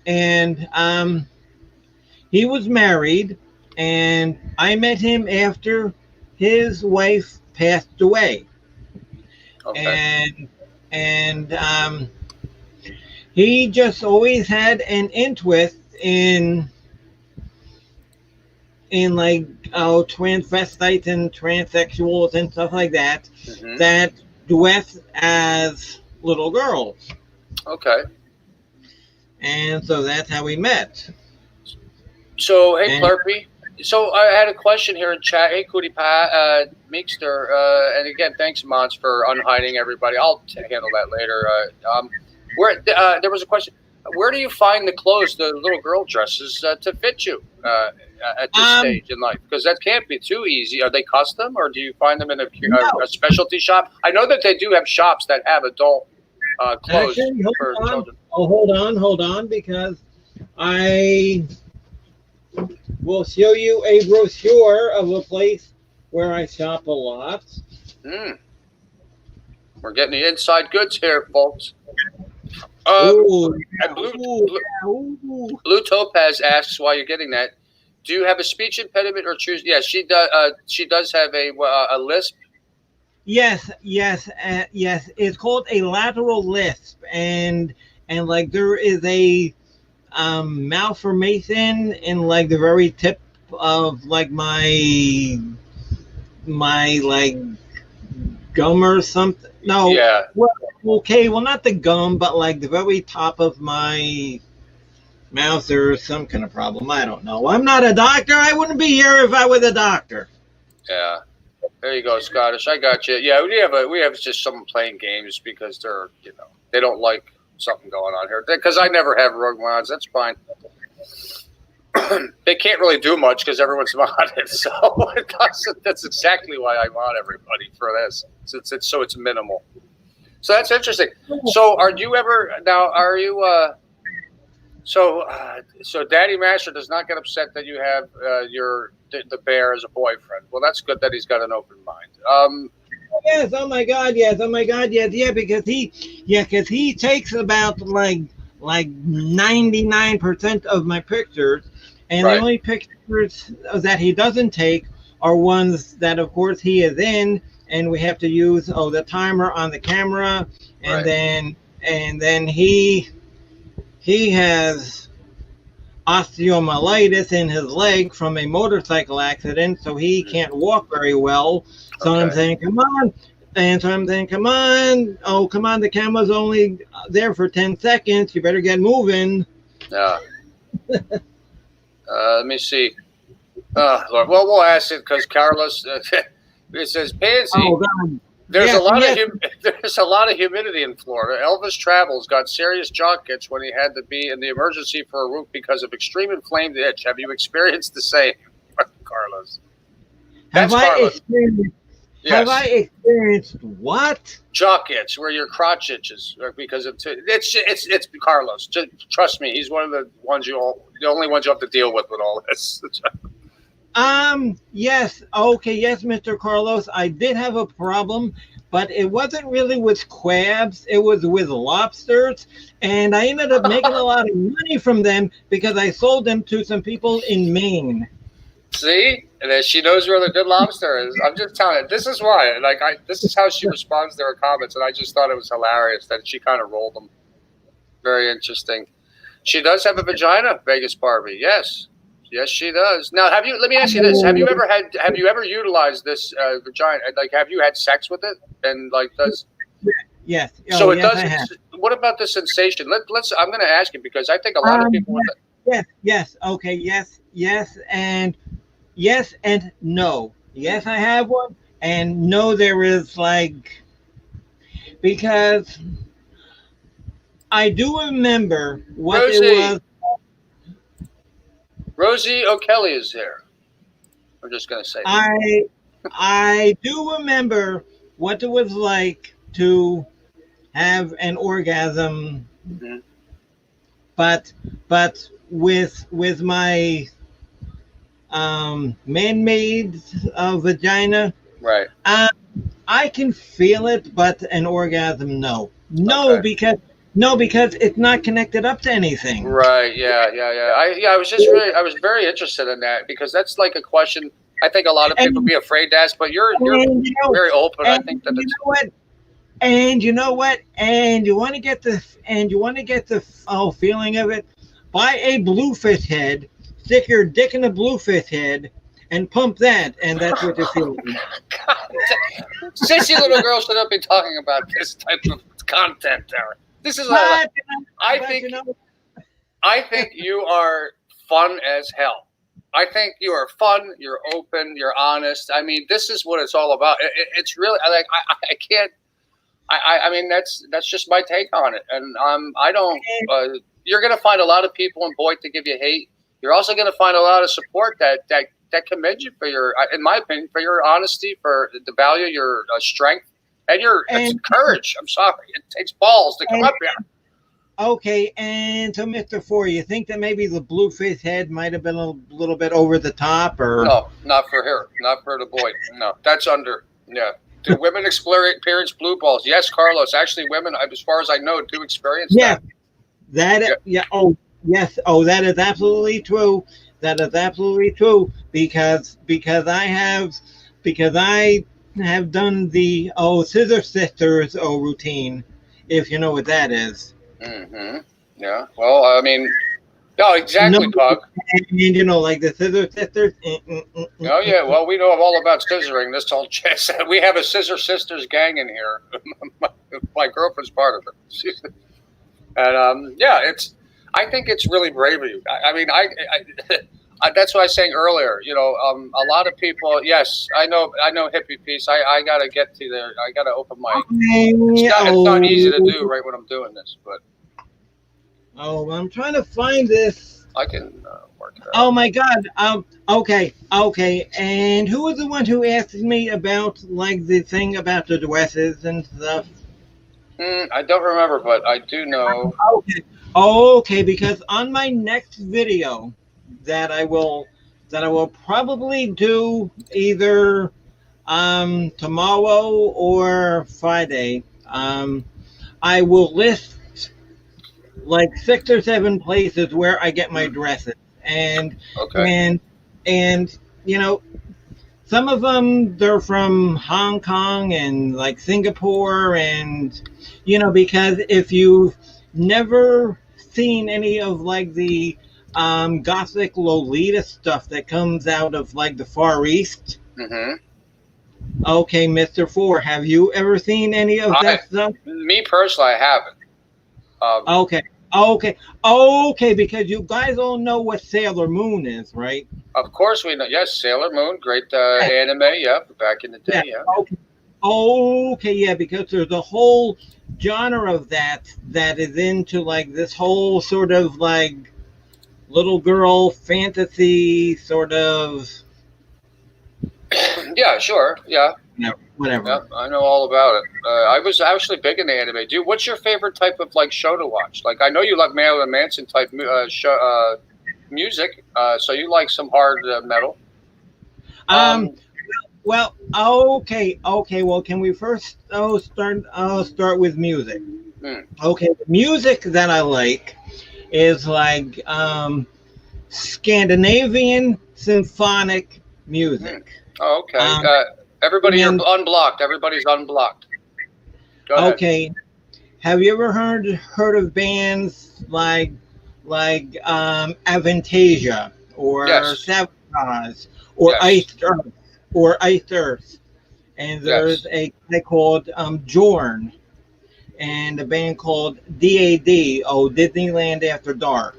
And he was married, and I met him after his wife passed away. Okay. And he just always had an interest in like transvestites and transsexuals and stuff like that that dress as little girls. Okay. And so that's how we met. So hey, Plurpy. So I had a question here in chat. Hey, Cootie Pie, Meekster, and again, thanks, Mons, for unhiding everybody. I'll handle that later. There was a question. Where do you find the clothes, the little girl dresses, to fit you at this stage in life? Because that can't be too easy. Are they custom, or do you find them in a specialty shop? I know that they do have shops that have adult clothes for children. Oh, hold on, because I will show you a brochure of a place where I shop a lot. We're getting the inside goods here, folks. Blue Topaz asks, while you're getting that, do you have a speech impediment or choose? Yes, she does. She does have a lisp. Yes. It's called a lateral lisp, and like there is a malformation in like the very tip of like my my like gum or something. No. Yeah. Well, okay. Well, not the gum, but like the very top of my mouth or some kind of problem. I don't know. I'm not a doctor. I wouldn't be here if I was a doctor. Yeah. There you go, Scottish. I got you. Yeah, we have just someone playing games because they're they don't like something going on here. Because I never have rogue mods. That's fine. They can't really do much because everyone's modded. So it doesn't. That's exactly why I mod everybody for this. So it's minimal. So that's interesting. So are you ever now? Are you? So Daddy Master does not get upset that you have the bear as a boyfriend. Well, that's good that he's got an open mind. Yes. Oh my God. Yes. Oh my God. Yes. Yeah. Because he takes about like 99% of my pictures, and Right. the only pictures that he doesn't take are ones that, of course, he is in, and we have to use the timer on the camera, and Right. then he has osteomyelitis in his leg from a motorcycle accident, so he can't walk very well. So I'm Okay. saying, come on. And so I'm saying, come on. Oh, come on. The camera's only there for 10 seconds. You better get moving. Yeah. Let me see. Lord. Well, we'll ask it because Carlos. It says Pansy. Oh, God. There's Yes, there's a lot of humidity in Florida. Elvis Travels got serious jock itch when he had to be in the emergency for a roof because of extreme inflamed itch. Have you experienced the same, Carlos? That's Carlos. Have I experienced what? Jock itch, where your crotch itches because of it's Carlos. Just trust me, he's one of the only ones you have to deal with all this. Yes. Okay. Yes, Mr. Carlos. I did have a problem, but it wasn't really with crabs. It was with lobsters. And I ended up making a lot of money from them because I sold them to some people in Maine. See? And then she knows where the good lobster is. I'm just telling you, this is why. This is how she responds to her comments. And I just thought it was hilarious that she kind of rolled them. Very interesting. She does have a vagina, Vegas Barbie. Yes. Yes, she does. Now, let me ask you this: have you ever utilized this vagina? Like, have you had sex with it? And does yes? So yes, it does. What about the sensation? Let's. I'm going to ask you because I think a lot of people. Yes. Okay. Yes, and no. Yes, I have one, and no, there is because I do remember what Rosie. it was. Rosie O'Kelly is here. I'm just going to say that. I do remember what it was like to have an orgasm, but with my man-made vagina, right? I can feel it, but an orgasm, no, okay. because it's not connected up to anything. Right. Yeah. I was very interested in that because that's like a question I think a lot of people be afraid to ask, but you're very open. I think that you know what? And you want to get the feeling of it. Buy a bluefish head, stick your dick in a bluefish head, and pump that, and that's what you're feeling. Sissy little girl should not be talking about this type of content, Darren. This is I think you are fun as hell. I think you are fun. You're open. You're honest. I mean, this is what it's all about. It's really like I can't. I mean, that's just my take on it. And I don't. You're going to find a lot of people in Boyd to give you hate. You're also going to find a lot of support that commend you for your, in my opinion, for your honesty, for the value, your strength. And courage. I'm sorry. It takes balls to come up here. Okay, and so Mr. Four, you think that maybe the bluefish head might have been a little bit over the top, or no? Not for her. Not for the boy. No, that's under. Yeah. Do women experience blue balls? Yes, Carlos. Actually, women, as far as I know, do experience that. Oh, yes. Oh, that is absolutely true. That is absolutely true because I have done the Scissor Sisters routine, if you know what that is. Mm-hmm. Yeah. Well, I mean, No, exactly, No, Pug. and you know, like the Scissor Sisters. Oh yeah, well we know all about scissoring. This whole we have a Scissor Sisters gang in here. My girlfriend's part of it, and yeah, it's. I think it's really brave of you. I mean, that's what I was saying earlier. You know, a lot of people. Yes, I know hippie piece. I gotta get to there. I gotta open my. It's not easy to do right when I'm doing this, but. Oh, I'm trying to find this. I can work it out. Oh my God. Okay. And who was the one who asked me about like the thing about the dresses and stuff? I don't remember, but I do know. Okay. Because on my next video that I will probably do either tomorrow or Friday, I will list like 6 or 7 places where I get my dresses, and you know, some of them they're from Hong Kong and like Singapore, and you know, because if you've never seen any of like the gothic Lolita stuff that comes out of like the Far East. Okay, Mr. Four, have you ever seen any of that stuff? Me personally, I haven't. Okay, because you guys all know what Sailor Moon is, right? Of course we know. Yes, Sailor Moon, great anime, yeah, back in the day, yeah. Okay, yeah, because there's a whole genre of that is into like this whole sort of like little girl fantasy sort of. Yeah, sure, yeah. No, whatever. Yeah, I know all about it. I was actually big into anime. Dude, what's your favorite type of like show to watch? Like, I know you like Marilyn Manson type show, music, so you like some hard metal. Well, okay. Well, can we first start with music? Okay, the music that I like is like Scandinavian symphonic music. Oh, okay. Everybody unblocked. Everybody's unblocked. Go ahead. Okay. Have you ever heard of bands like Avantasia or Sabotage or Iced Earth? And there's a guy called Jorn and a band called DAD, Disneyland After Dark.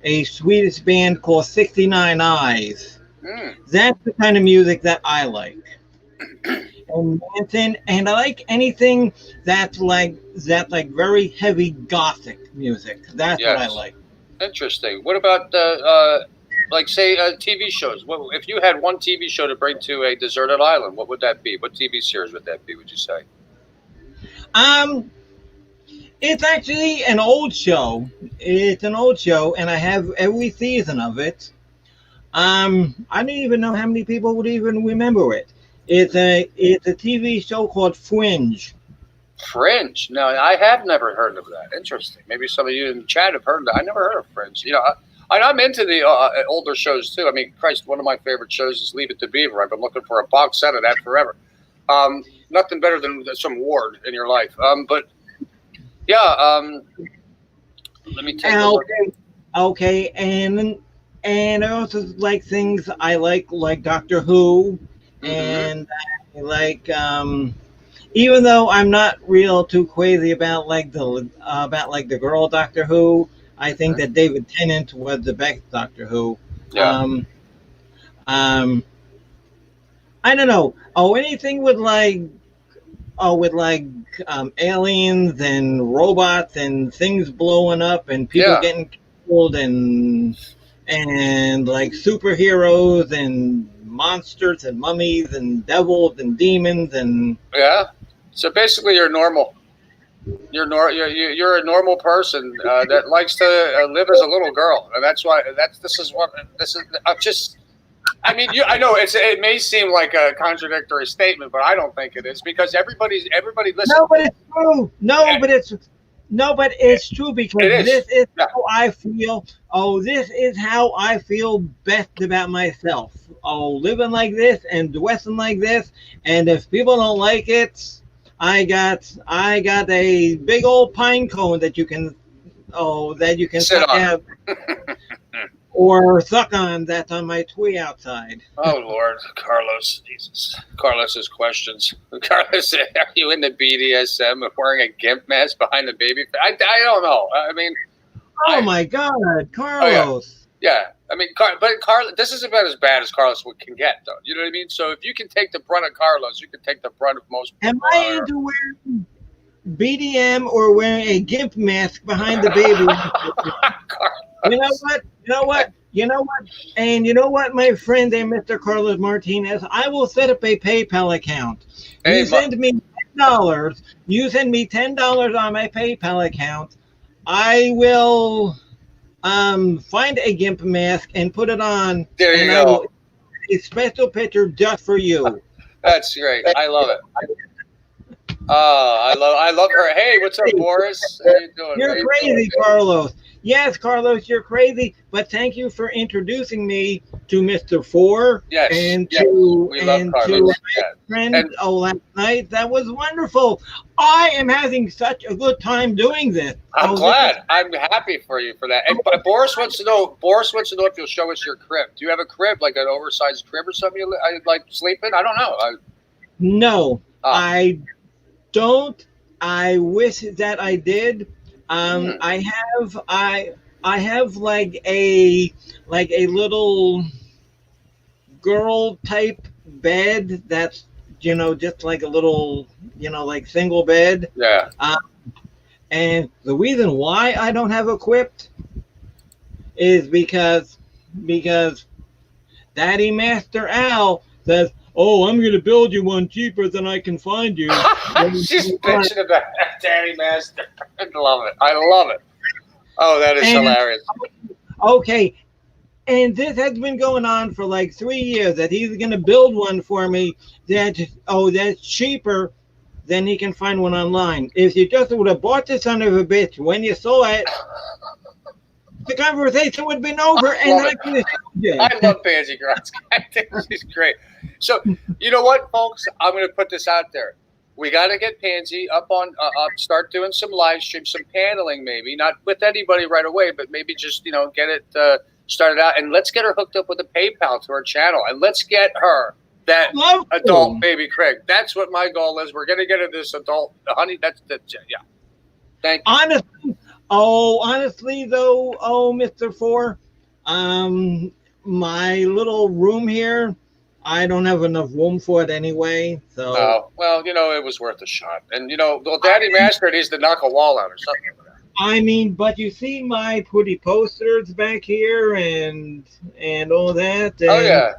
A Swedish band called 69 Eyes. That's the kind of music that I like. And I like anything that's like very heavy gothic music. That's what I like. Interesting. What about like say TV shows? If you had one TV show to bring to a deserted island, what would that be? What TV series would that be? Would you say? It's actually an old show. It's an old show, and I have every season of it. I don't even know how many people would even remember it. It's a TV show called Fringe. Fringe? No, I have never heard of that. Interesting. Maybe some of you in the chat have heard of that. I never heard of Fringe. You know, I'm into the older shows too. I mean, Christ, one of my favorite shows is Leave It to Beaver. I've been looking for a box set of that forever. Nothing better than some Ward in your life. But yeah, let me take a look. Okay, and I also like things I like Doctor Who, and I like even though I'm not real too crazy about the girl Doctor Who, I think that David Tennant was the best Doctor Who. Yeah. I don't know. Anything with aliens and robots and things blowing up and people getting killed and like superheroes and monsters and mummies and devils and demons and so basically you're normal. You're a normal person that likes to live as a little girl, and that's why this is. I'm just. I mean, I know it may seem like a contradictory statement, but I don't think it is because everybody listens. No, but it's true. But it's true because this is how I feel. This is how I feel best about myself. Living like this and dressing like this, and if people don't like it, I got a big old pine cone that you can Sit suck on. out or suck on. That's on my tree outside. Oh Lord, Carlos, Jesus, Carlos's questions. Carlos, are you into BDSM and wearing a gimp mask behind the baby? I don't know. I mean, Oh my God, Carlos! yeah. I mean, but Carlos, this is about as bad as Carlos can get, though. You know what I mean? So if you can take the brunt of Carlos, you can take the brunt of most people. Am I into wearing BDM or wearing a gimp mask behind the baby? You know what? You know what? You know what? And you know what, my friend, Mr. Carlos Martinez, I will set up a PayPal account. Hey, You send me $10. You send me $10 on my PayPal account. I will find a gimp mask and put it on. There you and go. A special picture just for you. That's great. I love it. I love her. Hey, what's up, Boris? How you doing? You're crazy, Carlos. Yes, Carlos, you're crazy. But thank you for introducing me to Mr. Four. Yes, and yes, to we love and Carlos. to my friend. Last night that was wonderful. I am having such a good time doing this. I'm glad. I'm happy for you for that. And Boris wants to know. Boris wants to know if you'll show us your crib. Do you have a crib, like an oversized crib or something? I like sleep in? I don't know. No, I don't. I wish that I did. I have like a little girl type bed that's just like a little like single bed. Yeah. And the reason why I don't have equipped is because Daddy Master Al says, "Oh, I'm going to build you one cheaper than I can find you." She's bitching about Daddy Master. I love it. I love it. Oh, that is hilarious. Okay. And this has been going on for like 3 years, that he's going to build one for me that's cheaper than he can find one online. If you just would have bought this son of a bitch when you saw it, the conversation would have been over. I love Pansy Gronski. I think she's great. So, you know what, folks? I'm going to put this out there. We got to get Pansy up, start doing some live streams, some paneling maybe, not with anybody right away, but maybe just, get it started out. And let's get her hooked up with a PayPal to her channel. And let's get her that adult baby Craig. That's what my goal is. We're going to get her this adult, honey. That's yeah. Thank you. Honestly, though, Mr. Four, my little room here, I don't have enough room for it anyway. So. Oh, well, it was worth a shot. And, Daddy Master needs to knock a wall out or something. I mean, but you see my pretty posters back here and all that. And... Oh, yeah.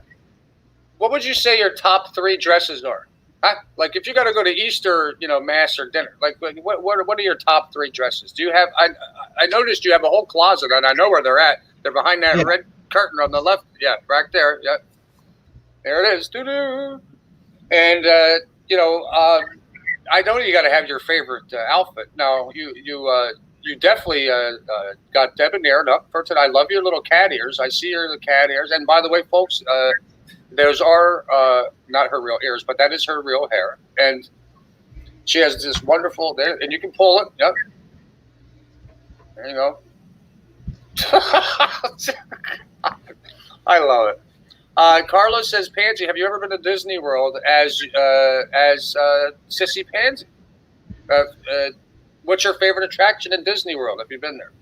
What would you say your top 3 dresses are? Huh? Like, if you got to go to Easter, mass or dinner, like what are your top 3 dresses? Do you have? I noticed you have a whole closet, and I know where they're at. They're behind that red curtain on the left. Yeah, right there. Yeah, there it is. Doo-doo. And I know you got to have your favorite outfit. Now, you definitely got debonair up for tonight. I love your little cat ears. I see your cat ears. And by the way, folks. Those are not her real ears, but that is her real hair. And she has this wonderful, and you can pull it. Yep. There you go. I love it. Carlos says, Pansy, have you ever been to Disney World as Sissy Pansy? What's your favorite attraction in Disney World? Have you been there?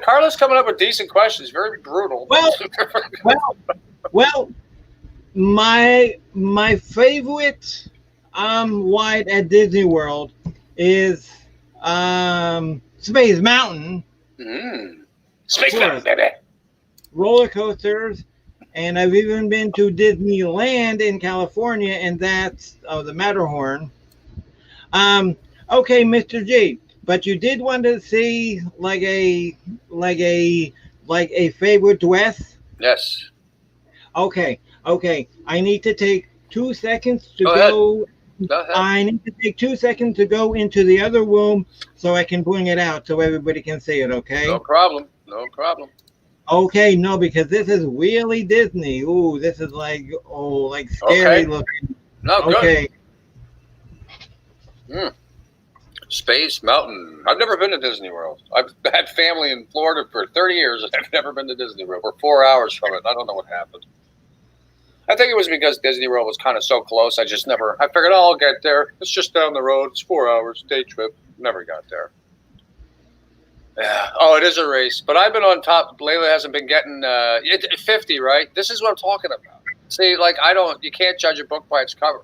Carlos coming up with decent questions. Very brutal. Well, my favorite ride at Disney World is Space Mountain. Space Mountain, baby. Roller coasters, and I've even been to Disneyland in California, and that's the Matterhorn. Okay, Mr. G, but you did want to see like a favorite dress? Yes. Okay. I need to take 2 seconds to go. I need to take 2 seconds to go into the other room so I can bring it out so everybody can see it. Okay. No problem. Okay, no, because this is really Disney. Ooh, this is like scary looking. No, good. Okay. Mm. Space Mountain. I've never been to Disney World. I've had family in Florida for 30 years, and I've never been to Disney World. We're 4 hours from it. I don't know what happened. I think it was because Disney World was kind of so close. I figured, oh, I'll get there. It's just down the road. It's 4 hours, day trip. Never got there. Yeah. Oh, it is a race. But I've been on top. Layla hasn't been getting 50, right? This is what I'm talking about. See, like, you can't judge a book by its cover.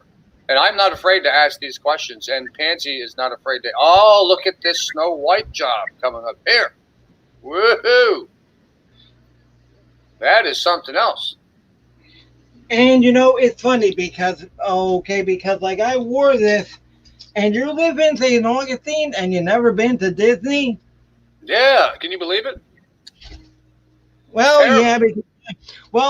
And I'm not afraid to ask these questions. And Pansy is not afraid to, oh, look at this Snow White job coming up here. Woohoo. That is something else. And it's funny because like I wore this, and you live in St. Augustine and you never been to Disney. Yeah, can you believe it? Well,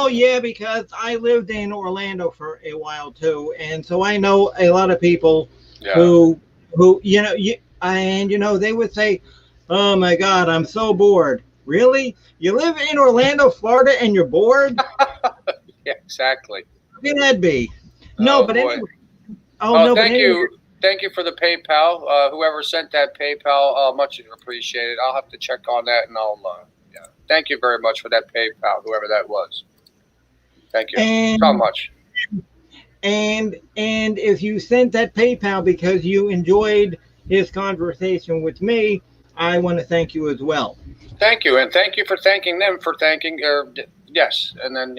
yeah, because I lived in Orlando for a while too, and so I know a lot of people who they would say, "Oh my God, I'm so bored." Really? You live in Orlando, Florida, and you're bored? Yeah, exactly. How can that be? No, but anyway. Thank you. Thank you for the PayPal. Whoever sent that PayPal, much appreciated. I'll have to check on that, and I'll. Thank you very much for that PayPal, whoever that was. Thank you so much. And if you sent that PayPal because you enjoyed his conversation with me, I want to thank you as well. Thank you, and thank you for thanking them for thanking. Yes, and then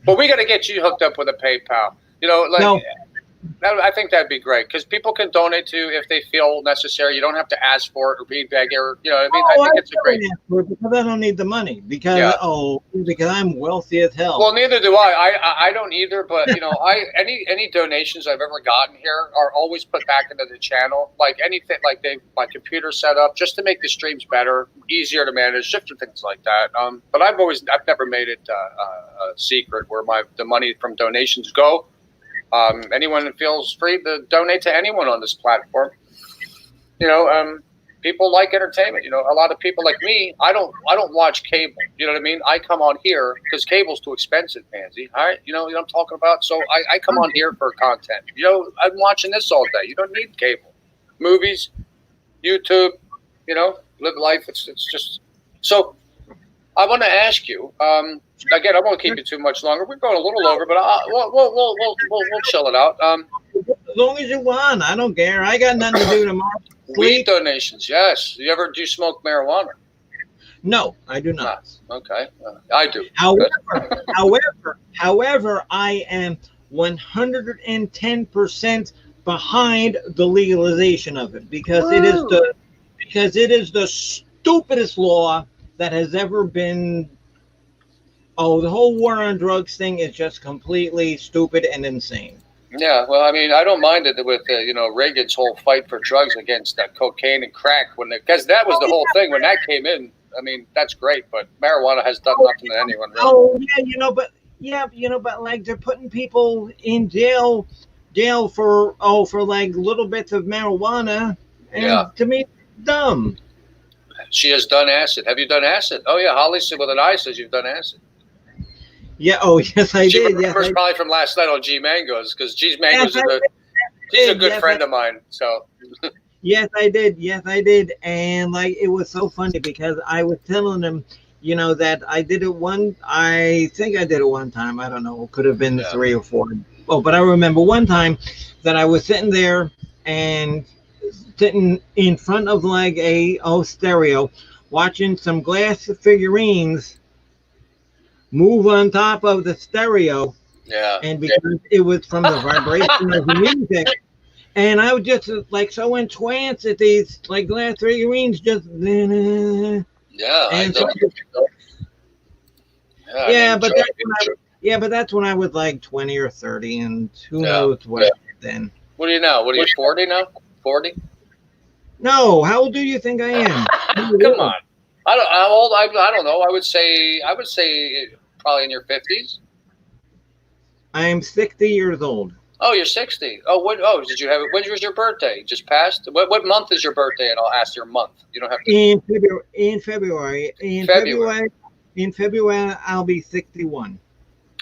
But we got to get you hooked up with a PayPal. No. I think that'd be great because people can donate to if they feel necessary. You don't have to ask for it or be beggar. I think it's a great. Because I don't need the money because I'm wealthy as hell. Well, neither do I. I don't either. But any donations I've ever gotten here are always put back into the channel. Like anything, like my computer set up just to make the streams better, easier to manage, different things like that. But I've never made it a secret where the money from donations go. Anyone that feels free to donate to anyone on this platform. People like entertainment. A lot of people like me, I don't watch cable. You know what I mean? I come on here because cable's too expensive, Pansy. All right, you know what I'm talking about? So I come on here for content. I'm watching this all day. You don't need cable. Movies, YouTube, live life. It's just so. I want to ask you. Again, I won't keep you too much longer. We're going a little over, but we'll chill it out. As long as you want, I don't care. I got nothing to do tomorrow. Weed donations, yes. Do you smoke marijuana? No, I do not. Okay, I do. However, I am 110% behind the legalization of it because it is the stupidest law that has ever been. The whole war on drugs thing is just completely stupid and insane. Yeah, well, I mean, I don't mind it with Reagan's whole fight for drugs against cocaine and crack because that was the whole thing when that came in. I mean, that's great, but marijuana has done nothing to anyone. Really. Oh yeah, but like they're putting people in jail for like little bits of marijuana, and to me, it's dumb. She has done acid. Have you done acid? Oh yeah, Holly said with an eye says you've done acid. Yeah. Oh yes, I did. She remembers probably from last night on G Mangoes because G's Mangoes she's a good friend of mine. So. Yes, I did. And like it was so funny because I was telling them, that I did it I think I did it one time. I don't know. It could have been 3 or 4. Oh, but I remember one time that I was sitting there and sitting in front of like a stereo, watching some glass figurines move on top of the stereo. Yeah. And because it was from the vibration of the music. And I was just like so entranced at these like glass figurines just. Yeah. But that's when I was like 20 or 30, and who knows what I did then. What are you now? What are you 40 now? 40? No. How old do you think I am? Come on. How old? I don't know. I would say probably in your 50s. I am 60 years old. Oh, you're 60. Oh, what? Oh, did you have it? When was your birthday? Just passed. What month is your birthday? And I'll ask your month. You don't have to. In February. In February, I'll be 61.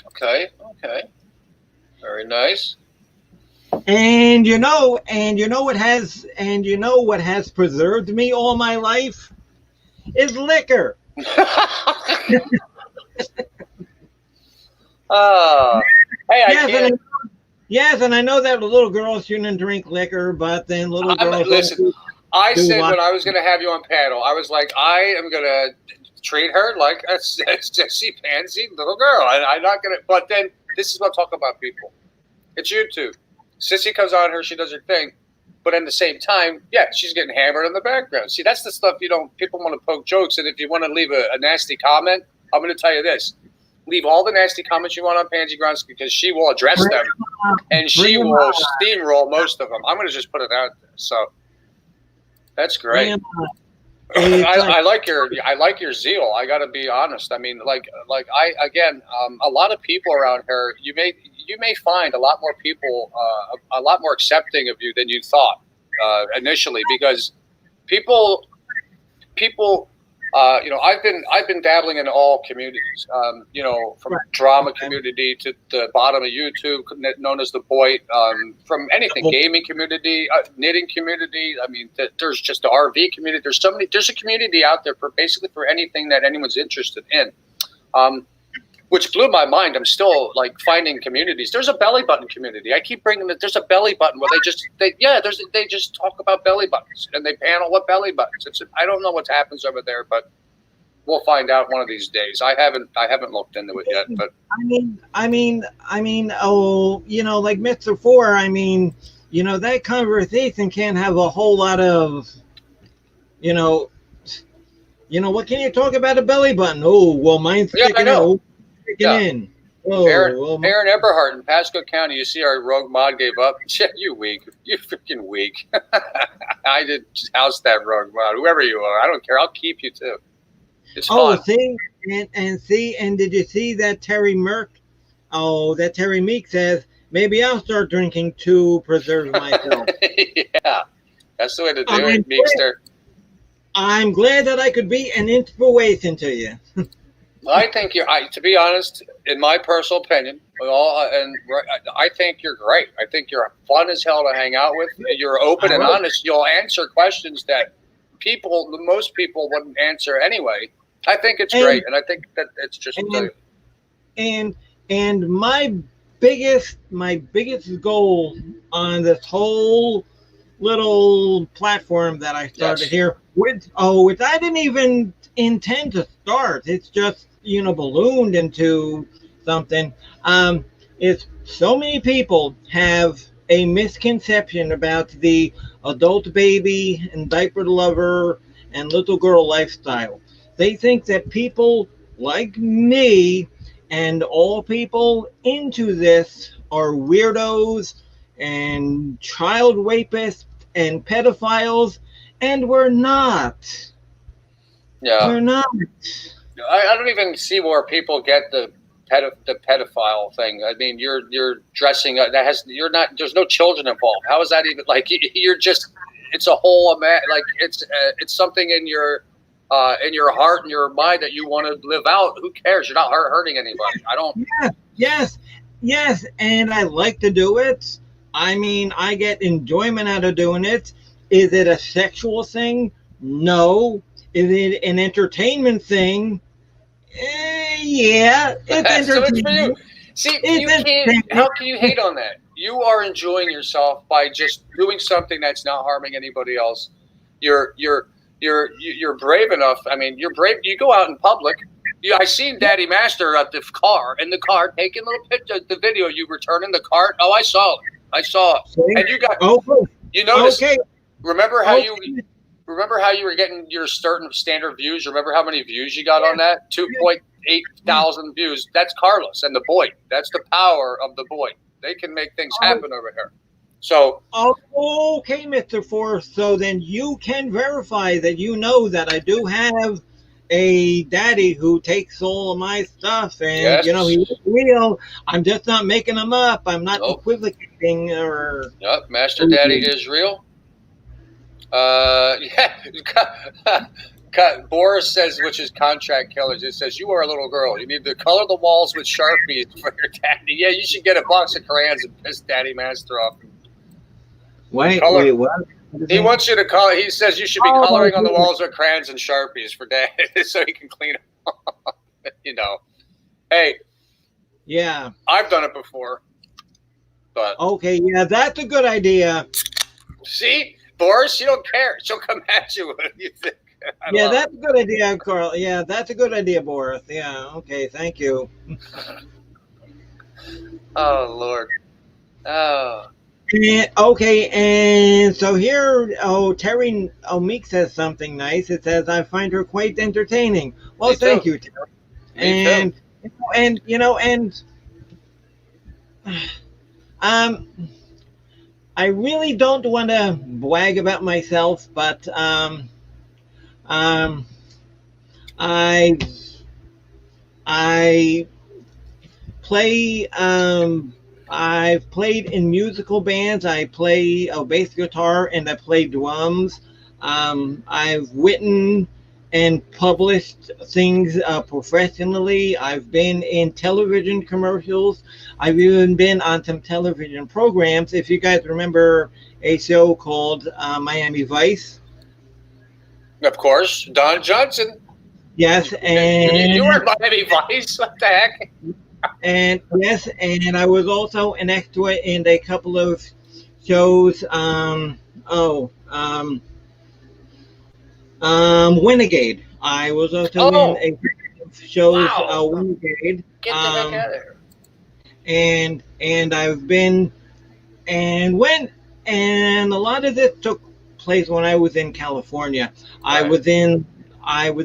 Okay. Very nice. And what has preserved me all my life is liquor. Hey, I Yes, can't. and I know that little girls shouldn't drink liquor, but then little girls Listen, I do said what? when I was going to have you on panel, I was like, I am going to treat her like a Jessie Pansy little girl. I'm not going to. But then this is what I'm talking about, people. It's YouTube. Sissy comes on her, she does her thing. But at the same time, yeah, she's getting hammered in the background. See, that's the stuff people want to poke jokes. And if you want to leave a nasty comment, I'm going to tell you this. Leave all the nasty comments you want on Pansy Gronski because she will address them. And she will steamroll most of them. I'm going to just put it out there. So that's great. I like your zeal. I got to be honest. I mean, a lot of people around here. You may find a lot more people, a lot more accepting of you than you thought initially, because people. I've been dabbling in all communities. From drama community to the bottom of YouTube, known as the Boy, from anything, gaming community, knitting community. I mean, there's just the RV community. There's a community out there for basically for anything that anyone's interested in. Which blew my mind. I'm still like finding communities. There's a belly button community. I keep bringing it. There's a belly button where they just talk about belly buttons and they panel what belly buttons. I don't know what happens over there, but we'll find out one of these days. I haven't looked into it yet, but I mean, like Mr. Four. I mean, that conversation can't have a whole lot of, what can you talk about a belly button? Oh, well, mine's sticking I know. In. Oh, Aaron Eberhardt in Pasco County. You see our rogue mod gave up. You weak. You freaking weak. I did house that rogue mod. Whoever you are, I don't care. I'll keep you too. It's fun. See, and did you see that Terry Merck? Oh, that Terry Meek says maybe I'll start drinking to preserve myself. Yeah, that's the way to do it, Meekster. I'm glad that I could be an inspiration to you. I think to be honest, in my personal opinion, I think you're great. I think you're fun as hell to hang out with. You're open and honest. You'll answer questions that most people wouldn't answer anyway. I think it's great, and I think that it's just. And my biggest goal on this whole little platform that I started here, which I didn't even intend to start. It's just ballooned into something. Is so many people have a misconception about the adult baby and diaper lover and little girl lifestyle. They think that people like me and all people into this are weirdos and child rapists and pedophiles, and we're not. Yeah, we're not. I don't even see where people get the pedophile thing. I mean, you're dressing up. You're not. There's no children involved. How is that even like? You're just. It's a whole like it's something in your heart and your mind that you want to live out. Who cares? You're not hurting anybody. I don't. Yes, and I like to do it. I mean, I get enjoyment out of doing it. Is it a sexual thing? No. Is it an entertainment thing? Yeah, it's entertainment. So it's for you. See, how can you hate on that? You are enjoying yourself by just doing something that's not harming anybody else. You're brave enough. I mean, you're brave. You go out in public. I seen Daddy Master at the car taking little pictures. The video you returning the cart. Oh, I saw it. And you got. You noticed. Okay. Remember how you were getting your certain standard views? Remember how many views you got on that? 2.8 thousand views. That's Carlos and the boy. That's the power of the boy. They can make things happen over here. So. Okay, Mr. Forrest. So then you can verify that that I do have a daddy who takes all of my stuff, and he's real. I'm just not making them up. I'm not equivocating or. Yep, Master Daddy is real. Boris says, which is Contract Killers. It says you are a little girl. You need to color the walls with Sharpies for your daddy. Yeah, you should get a box of crayons and piss Daddy Master off. Color. Wait, what? He wants you to color. He says you should be Oh, coloring on the goodness. walls with crayons and Sharpies for Dad, so he can clean them. You know, hey, Yeah. I've done it before, but Okay. Yeah, that's a good idea. see, Boris, you don't care. She'll come at you when you think. Yeah, that's a good idea, Carl. Yeah, that's a good idea, Boris. Yeah. Okay. Thank you. Oh Lord. Oh. Okay, and so here, Terry Meek says something nice. It says, "I find her quite entertaining." Well, Me thank too. you, Terry. Me And too. um, I really don't want to brag about myself, but um, I I play I've played in musical bands. I play a bass guitar and I play drums. I've written and published things professionally. I've been in television commercials. I've even been on some television programs. If you guys remember a show called Miami Vice. Of course, Don Johnson. Yes, You were Miami Vice. What the heck? And yes, and I was also an extra in a couple of shows. Renegade. I was also in a couple of shows. Wow. Renegade. Get the heck out of there. And I've been and a lot of this took place when I was in California. Right. I was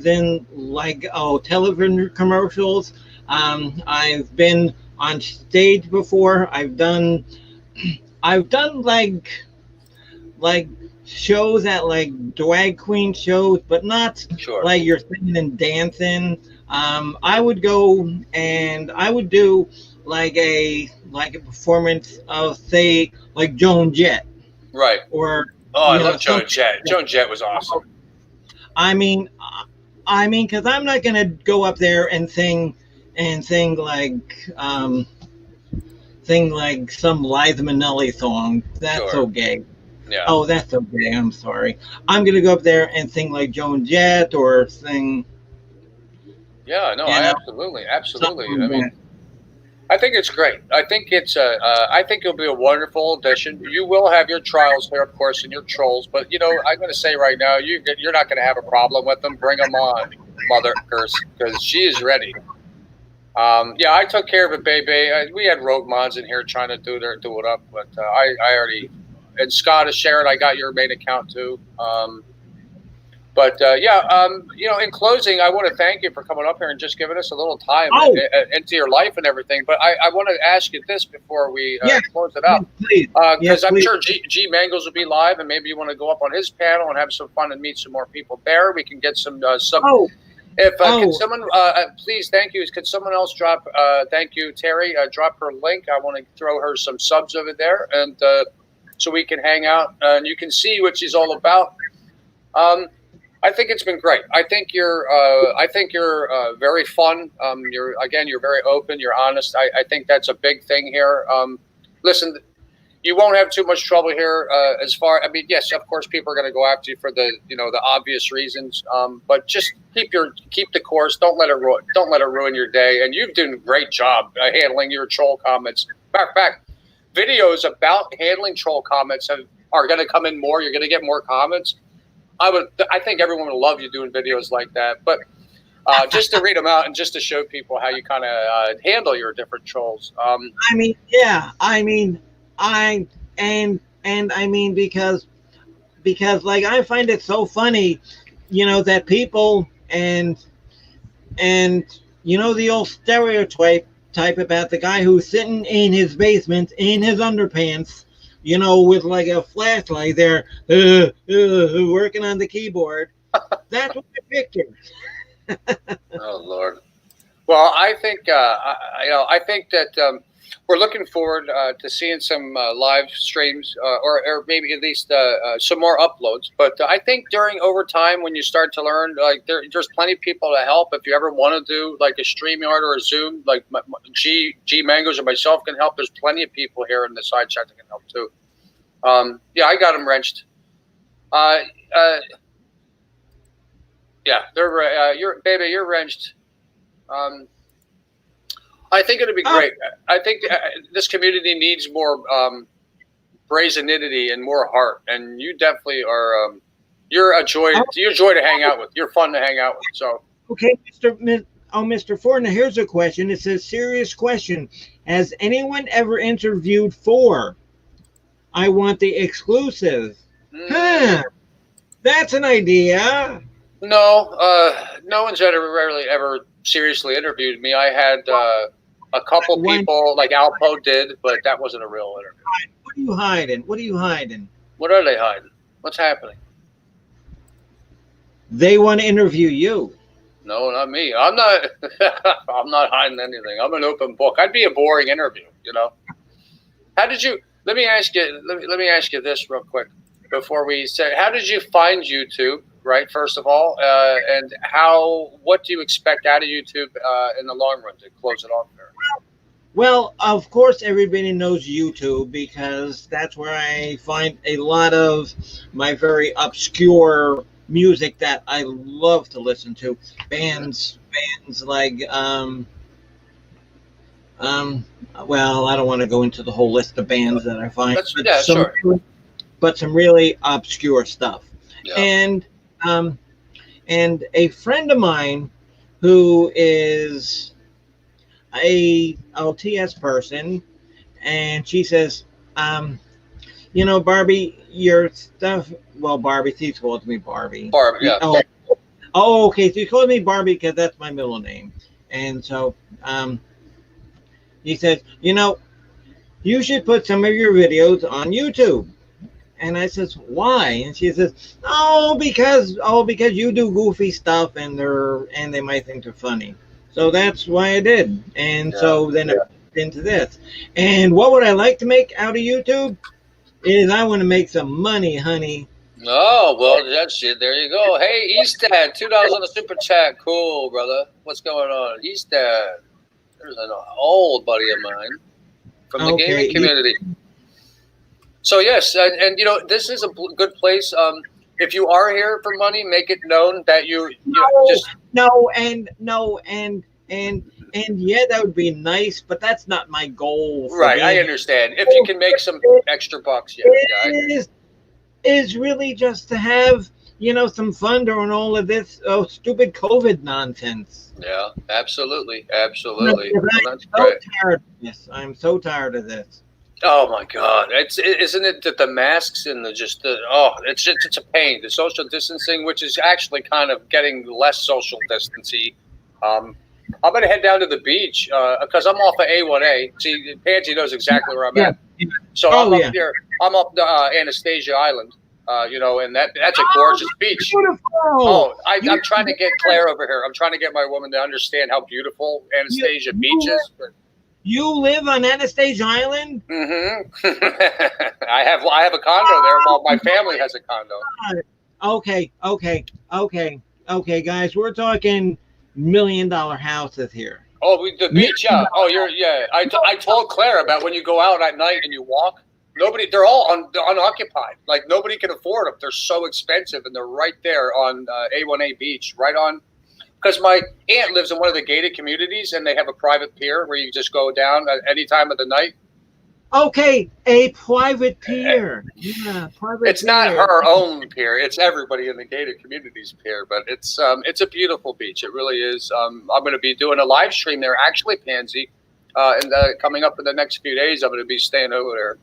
in like television commercials. I've been on stage before. I've done like shows at like drag queen shows, but not Sure. like you're singing and dancing. I would go and I would do like a performance of, say, like Joan Jett. Right. Or I love Joan Jett. Joan Jett was awesome. I mean, because I'm not gonna go up there and sing like some Liza Minnelli song. That's so gay. Yeah. Oh, that's so gay. I'm sorry. I'm gonna go up there and sing like Joan Jett or sing. Yeah. No. Absolutely. I mean, I think it's great. I think it's I think it'll be a wonderful addition. You will have your trials here, of course, and your trolls. But I'm going to say right now, you're not going to have a problem with them. Bring them on, Mother Curse, because she is ready. Yeah, I took care of it, baby. We had rogue mods in here trying to do it up, but I already. And Scott is sharing. I got your main account too. In closing, I want to thank you for coming up here and just giving us a little time into your life and everything. But I want to ask you this before we close it up. Because I'm sure G Mangles will be live, and maybe you want to go up on his panel and have some fun and meet some more people there. We can get some. Can someone please, thank you. Could someone else drop? Thank you, Terry. Drop her link. I want to throw her some subs over there, and so we can hang out and you can see what she's all about. I think it's been great. I think you're very fun. You're very open. You're honest. I think that's a big thing here. Listen, you won't have too much trouble here. Yes, of course, people are going to go after you for the obvious reasons. But just keep the course. Don't let it ruin your day. And you've done a great job handling your troll comments. Matter of fact, videos about handling troll comments are going to come in more. You're going to get more comments. I think everyone would love you doing videos like that, but just to read them out and just to show people how you kind of handle your different trolls. Because like I find it so funny, that people and the old stereotype about the guy who's sitting in his basement in his underpants, with like a flashlight there, working on the keyboard. That's what I picture. Oh Lord. Well, I think I think that we're looking forward to seeing some live streams or maybe at least some more uploads. But I think during overtime, when you start to learn, like there's plenty of people to help. If you ever want to do like a StreamYard or a Zoom, like G Mangos or myself can help. There's plenty of people here in the side chat that can help too. Yeah, I got them wrenched. Yeah, they're you're wrenched. I think it'll be great. I think this community needs more brazenity and more heart, and you definitely are. You're a joy. You're a joy to hang out with. You're fun to hang out with. So Okay, Mr. Ford. Now here's a question. It's a serious question. Has anyone ever interviewed for? I want the exclusive. Huh. That's an idea. No, no one's ever seriously interviewed me. I had a couple people like Alpo did, but that wasn't a real interview. What are you hiding? What are you hiding? What are they hiding? What's happening? They want to interview you. No, not me. I'm not. I'm not hiding anything. I'm an open book. I'd be a boring interview, you know. How did you? Let me ask you. Let me ask you this real quick before we say. How did you find YouTube? Right, first of all, and what do you expect out of YouTube in the long run to close it off there? Well, of course, everybody knows YouTube because that's where I find a lot of my very obscure music that I love to listen to. Bands like well, I don't want to go into the whole list of bands that I find, but some really obscure stuff. Yeah. And a friend of mine who is a LTS person, and she says, you know, Barbie, your stuff. Well, Barbie, she calls me Barbie. Barbie, yeah. Oh, okay. So she calls me Barbie because that's my middle name. And so, he says, you know, you should put some of your videos on YouTube. And I says, why? And she says, because you do goofy stuff and they might think they're funny. So that's why I did. And so then I went into this. And what would I like to make out of YouTube? Is I want to make some money, honey. Oh, well, that's it. There you go. Hey, Eastad, $2 on the super chat. Cool, brother. What's going on? Eastad. There's an old buddy of mine from the gaming community. So yes, and you know, this is a good place. If you are here for money, make it known that you just yeah, that would be nice, but that's not my goal. Right, I understand. If you can make some extra bucks, is really just to have, you know, some fun during all of this stupid COVID nonsense. Yeah, absolutely. Well, that's great. Tired of this. I'm so tired of this. Oh my God! Isn't it that the masks and it's a pain. The social distancing, which is actually kind of getting less social distancing. I'm going to head down to the beach because I'm off of A1A. See, Pansy knows exactly where I'm at. So I'm up here. I'm up Anastasia Island. You know, and that's a gorgeous beach. Beautiful. I'm trying to get Claire over here. I'm trying to get my woman to understand how beautiful Anastasia Beach is. You live on Anastasia Island? Mm-hmm. I have a condo there. Well, my family has a condo. Okay, guys. We're talking $1 million houses here. Oh, the beach, yeah. Oh, I told Claire about when you go out at night and you walk. They're all unoccupied. Like nobody can afford them. They're so expensive, and they're right there on A1A Beach, right on. Because my aunt lives in one of the gated communities, and they have a private pier where you just go down at any time of the night. Okay, a private pier. Yeah, private. It's not her own pier; it's everybody in the gated community's pier. But it's a beautiful beach. It really is. I'm going to be doing a live stream there, actually, Pansy, and coming up in the next few days. I'm going to be staying over there,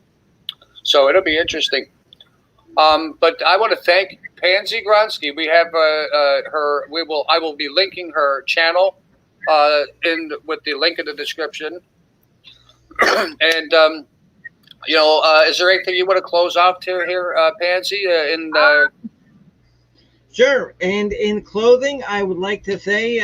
so it'll be interesting. But I want to thank Pansy Gronski. We have her. I will be linking her channel with the link in the description. And you know, is there anything you want to close off to here, Pansy? Sure. And in closing, I would like to say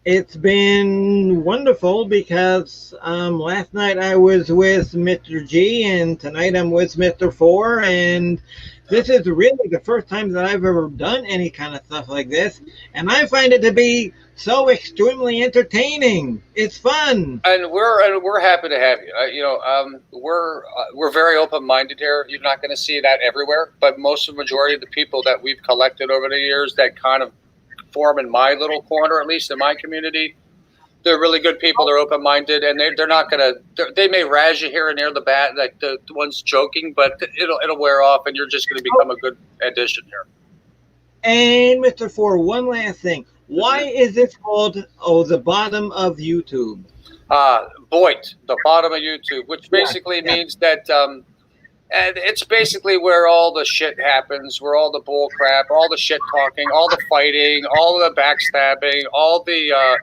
it's been wonderful because last night I was with Mr. G and tonight I'm with Mr. 4, and This is really the first time that I've ever done any kind of stuff like this, and I find it to be so extremely entertaining. It's fun. And we're happy to have you. We're very open minded here. You're not going to see that everywhere, but most of the majority of the people that we've collected over the years that kind of form in my little corner, at least in my community, they're really good people. They're open minded, and they're not going to. They may razz you here and there, like the ones joking, but it'll wear off, and you're just going to become a good addition here. And Mr. Four, one last thing. Why is this called the bottom of YouTube? Boit, the bottom of YouTube, which basically means that and it's basically where all the shit happens, where all the bull crap, all the shit talking, all the fighting, all the backstabbing, all the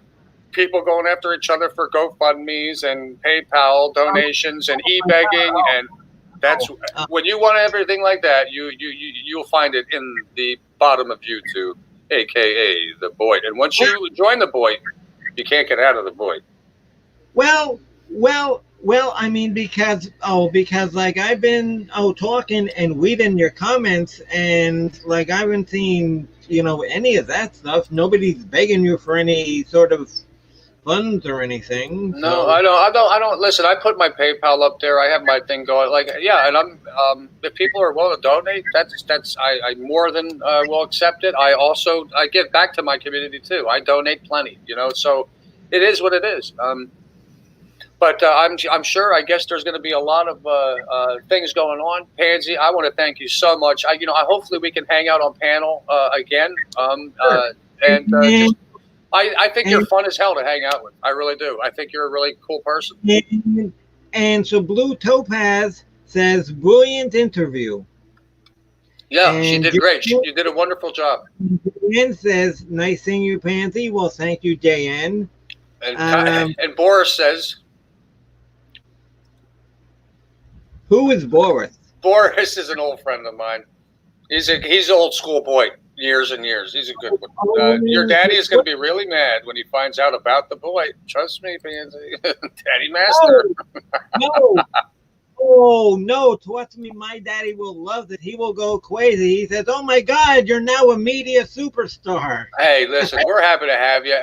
people going after each other for GoFundMe's and PayPal donations and e-begging, and that's when you want everything like that, you'll find it in the bottom of YouTube, aka the Boit. And once you join the Boit, you can't get out of the Boit. Well, I mean, because like I've been talking and reading your comments, and like I haven't seen any of that stuff. Nobody's begging you for any sort of funds or anything. So. No, I don't. Listen, I put my PayPal up there. I have my thing going. Like, yeah, and I'm. If people are willing to donate, I more than will accept it. I give back to my community too. I donate plenty, So it is what it is. But I'm sure. I guess there's going to be a lot of things going on. Pansy, I want to thank you so much. Hopefully we can hang out on panel again. I think you're fun as hell to hang out with. I really do. I think you're a really cool person. And so Blue Topaz says, brilliant interview. Yeah, and she did great. You did a wonderful job. JN says, nice seeing you, Pansy. Well, thank you, JN. And Boris says... Who is Boris? Boris is an old friend of mine. He's an old school boy. Years and years. He's a good one. Your daddy is going to be really mad when he finds out about the boy. Trust me, Pansy. Daddy Master. No. Trust me, my daddy will love it. He will go crazy. He says, oh my God, you're now a media superstar. Hey, listen, we're happy to have you.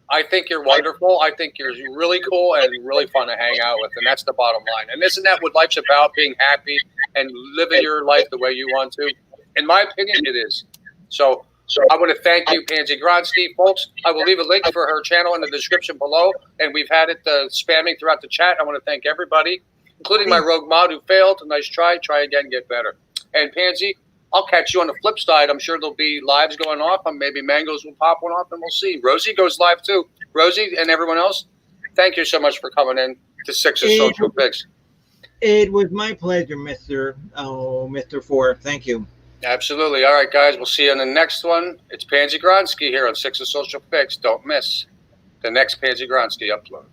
I think you're wonderful. I think you're really cool and really fun to hang out with, and that's the bottom line. And isn't that what life's about, being happy and living your life the way you want to? In my opinion, it is. So I want to thank you, Pansy Gronski. Folks, I will leave a link for her channel in the description below, and we've had it spamming throughout the chat. I want to thank everybody, including my rogue mod who failed. Nice try. Try again, get better. And Pansy, I'll catch you on the flip side. I'm sure there'll be lives going off, and maybe Mangoes will pop one off, and we'll see. Rosie goes live too. Rosie and everyone else, thank you so much for coming in to SiX's Social FiX. It was my pleasure, Mr. Four. Thank you. Absolutely. All right, guys. We'll see you in the next one. It's Pansy Gronski here on SiX's Social FiX. Don't miss the next Pansy Gronski upload.